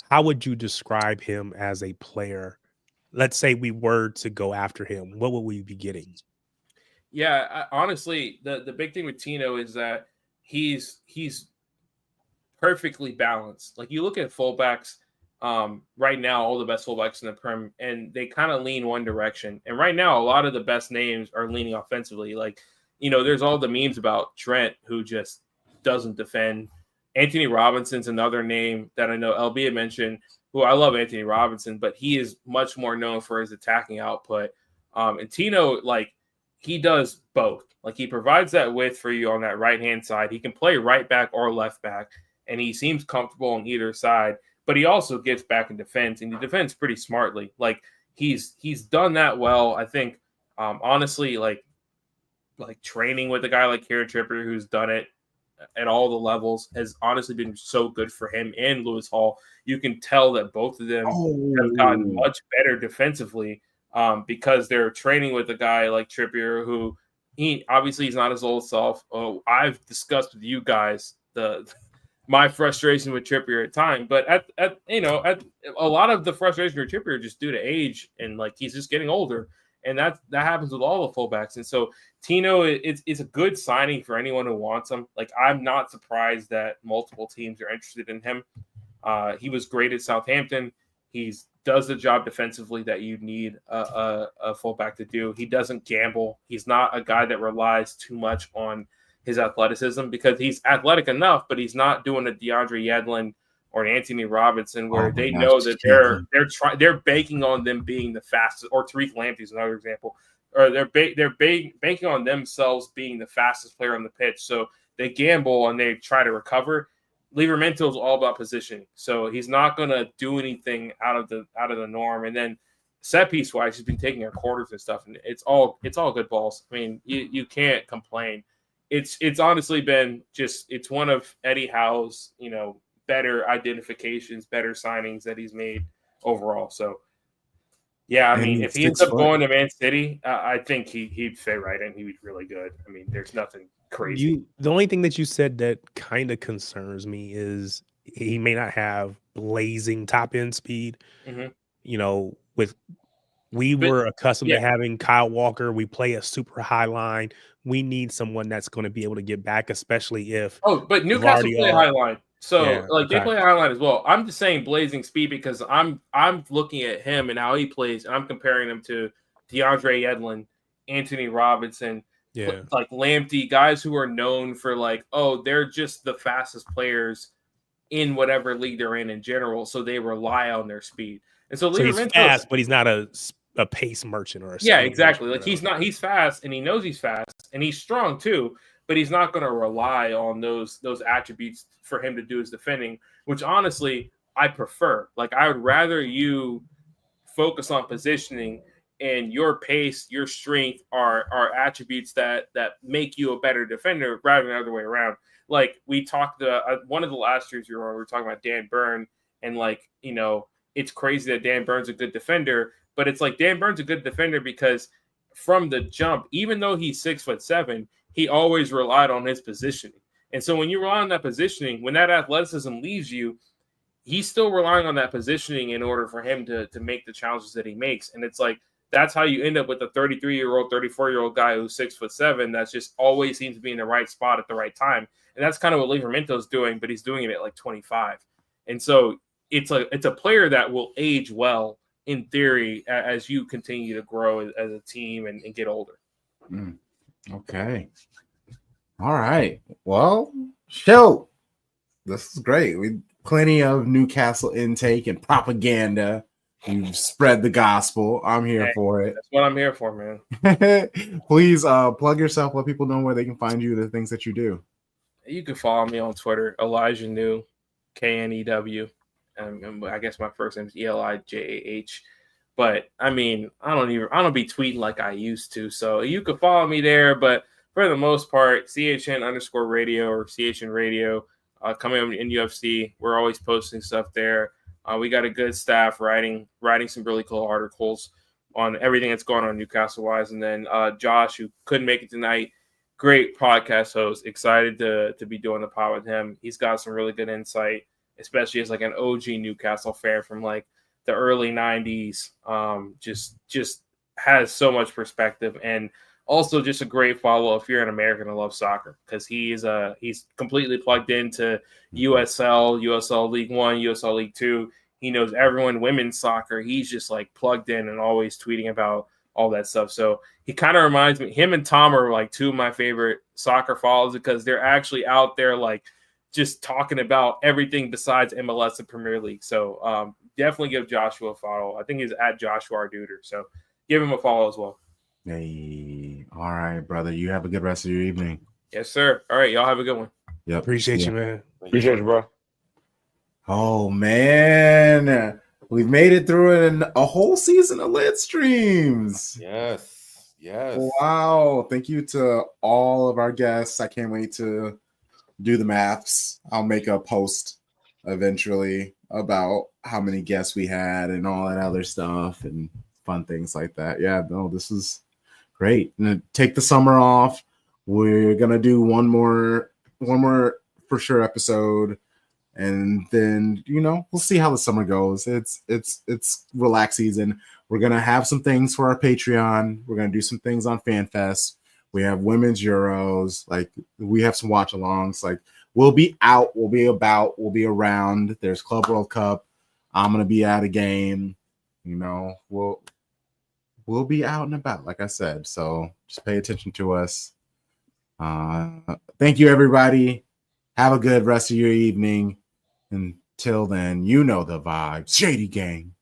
how would you describe him as a player? Let's say we were to go after him. What would we be getting? Yeah, honestly, the big thing with Tino is that he's perfectly balanced. Like you look at fullbacks right now, all the best fullbacks in the Prem, and they kind of lean one direction. And right now, a lot of the best names are leaning offensively. Like, there's all the memes about Trent, who just doesn't defend. Anthony Robinson's another name that I know LB had mentioned, who I love Anthony Robinson, but he is much more known for his attacking output. And Tino, he does both. Like he provides that width for you on that right-hand side. He can play right back or left back, and he seems comfortable on either side, but he also gets back in defense, and he defends pretty smartly. Like he's done that well. I think, honestly, like training with a guy like Kieran Trippier, who's done it at all the levels, has honestly been so good for him and Lewis Hall. You can tell that both of them have gotten much better defensively because they're training with a guy like Trippier, who he's not his old self. I've discussed with you guys my frustration with Trippier at time, but at a lot of the frustration with Trippier just due to age and he's just getting older. And that happens with all the fullbacks. And so Tino, it's a good signing for anyone who wants him. Like, I'm not surprised that multiple teams are interested in him. He was great at Southampton. He does the job defensively that you need a fullback to do. He doesn't gamble. He's not a guy that relies too much on his athleticism because he's athletic enough, but he's not doing a DeAndre Yedlin or an Anthony Robinson where they know that they're banking on them being the fastest, or Tariq Lamptey is another example, or they're banking on themselves being the fastest player on the pitch. So they gamble and they try to recover. Livramento is all about positioning, so he's not going to do anything out of the norm. And then set piece wise, he's been taking our quarters and stuff, and it's all good balls. I mean, you can't complain. It's honestly been it's one of Eddie Howe's better identifications, better signings that he's made overall. So, yeah, I mean, if he ends up going to Man City, I think he'd fit right in. He would be really good. I mean, there's nothing crazy. The only thing that you said that kind of concerns me is he may not have blazing top end speed. We were accustomed to having Kyle Walker. We play a super high line. We need someone that's going to be able to get back, especially if. Oh, but Newcastle play high line. So they play high line as well. I'm just saying blazing speed because I'm looking at him and how he plays, and I'm comparing him to DeAndre Yedlin, Anthony Robinson, like Lamptey, guys who are known for they're just the fastest players in whatever league they're in general. So they rely on their speed. And so he's fast, but he's not a pace merchant or a exactly. Like he's fast and he knows he's fast and he's strong too. But he's not going to rely on those attributes for him to do his defending, which honestly I prefer. Like I would rather you focus on positioning and your pace, your strength are attributes that make you a better defender rather than the other way around. Like we talked one of the last years we were talking about Dan Burn and it's crazy that Dan Burn's a good defender, but it's like Dan Burn's a good defender because from the jump, even though he's 6'7", he always relied on his positioning. And so when you rely on that positioning, when that athleticism leaves you, he's still relying on that positioning in order for him to make the challenges that he makes. And it's like, that's how you end up with a 33-year-old, 34-year-old guy who's 6'7", that's just always seems to be in the right spot at the right time. And that's kind of what Livramento's doing, but he's doing it at 25. And so it's a player that will age well in theory as you continue to grow as a team and get older. Okay. All right. Well, show. This is great. We plenty of Newcastle intake and propaganda You spread the gospel. I'm here for it. That's what I'm here for, man. Please plug yourself. Let people know where they can find you, the things that you do. You can follow me on Twitter, Elijah New, KNEW. I guess my first name is ELIJAH. But I mean, I don't be tweeting like I used to. So you can follow me there. But for the most part, CHN_radio or CHN Radio, coming up in UFC. We're always posting stuff there. We got a good staff writing some really cool articles on everything that's going on Newcastle wise. And then Josh, who couldn't make it tonight, great podcast host. Excited to be doing the pod with him. He's got some really good insight, especially as like an OG Newcastle fan from like the early 90s. Just has so much perspective, and also just a great follow if you're an American and love soccer, because he's completely plugged into USL League 1, USL League 2. He knows everyone, women's soccer. He's just like plugged in and always tweeting about all that stuff. So he kind of reminds me, him and Tom are like two of my favorite soccer followers, because they're actually out there like just talking about everything besides MLS and Premier League. So definitely give Joshua a follow. I think he's at Joshua Arduder. So give him a follow as well. Hey, all right, brother. You have a good rest of your evening. Yes, sir. All right, y'all have a good one. Yep. Appreciate you, man. Appreciate you, bro. Oh man, we've made it through a whole season of lit streams. Yes. Wow. Thank you to all of our guests. I can't wait to do the maths. I'll make a post eventually about how many guests we had and all that other stuff and fun things like that. Yeah, no, this is great. And take the summer off. We're gonna do one more for sure episode, and then we'll see how the summer goes. It's relaxed season. We're gonna have some things for our Patreon. We're gonna do some things on FanFest. We have women's Euros. Like, we have some watch alongs. Like, we'll be out. We'll be about. We'll be around. There's Club World Cup. I'm gonna be at a game. We'll be out and about, like I said. So just pay attention to us. Thank you, everybody. Have a good rest of your evening. Until then, you know the vibes. Shady gang.